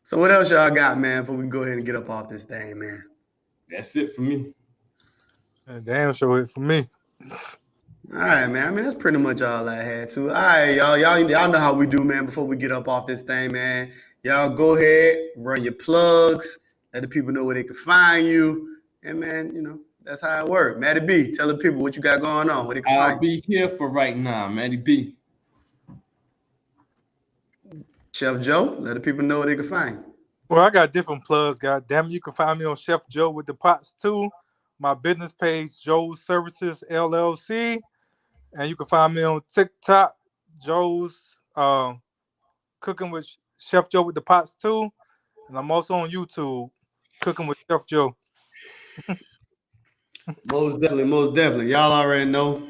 So what else y'all got, man? Before we go ahead and get up off this thing, man. That's it for me. Damn sure it for me. All right, man. I mean, that's pretty much all I had to. All right, y'all know how we do, man. Before we get up off this thing, man, y'all go ahead, run your plugs, let the people know where they can find you, and man, you know that's how it works. Matty B, tell the people what you got going on, where they can find you. I'll be here for right now, Matty B. Chef Joe, let the people know where they can find you. Well, I got different plugs. God damn it, you can find me on Chef Joe with the Pots too. My business page, Joe's Services LLC. And you can find me on TikTok, Joe's Cooking with Chef Joe with the Pots too. And I'm also on YouTube, Cooking with Chef Joe. Most definitely. Y'all already know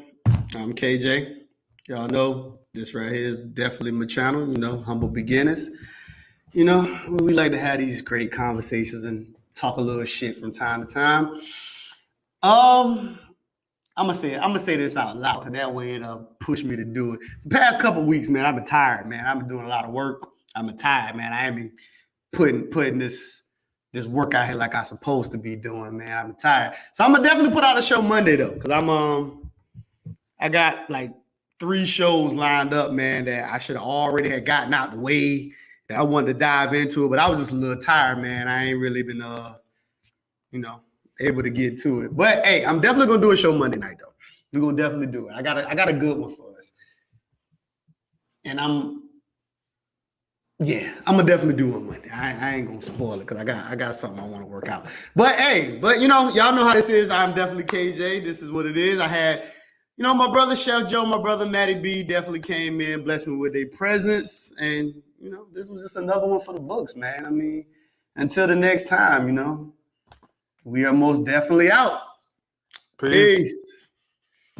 I'm KJ. Y'all know this right here is definitely my channel, you know, Humble Beginners. You know, we like to have these great conversations and talk a little shit from time to time. I'm gonna say this out loud because that way it'll push me to do it. The past couple of weeks, man, I've been tired, man. I've been doing a lot of work. I've been tired, man. I ain't been putting this work out here like I'm supposed to be doing, man. I've been tired. So I'm gonna definitely put out a show Monday though, because I got like 3 shows lined up, man, that I should have already had gotten out the way that I wanted to dive into it, but I was just a little tired, man. I ain't really been able to get to it. But hey, I'm definitely gonna do a show Monday night though. We're gonna definitely do it. I got a good one for us. And I'm gonna definitely do one Monday. I ain't gonna spoil it because I got something I want to work out. But hey, you know, y'all know how this is. I'm definitely KJ. This is what it is. I had, you know, my brother Chef Joe, my brother Matty B definitely came in, blessed me with their presence. And, you know, this was just another one for the books, man. I mean, until the next time, you know, we are most definitely out. Peace. Peace.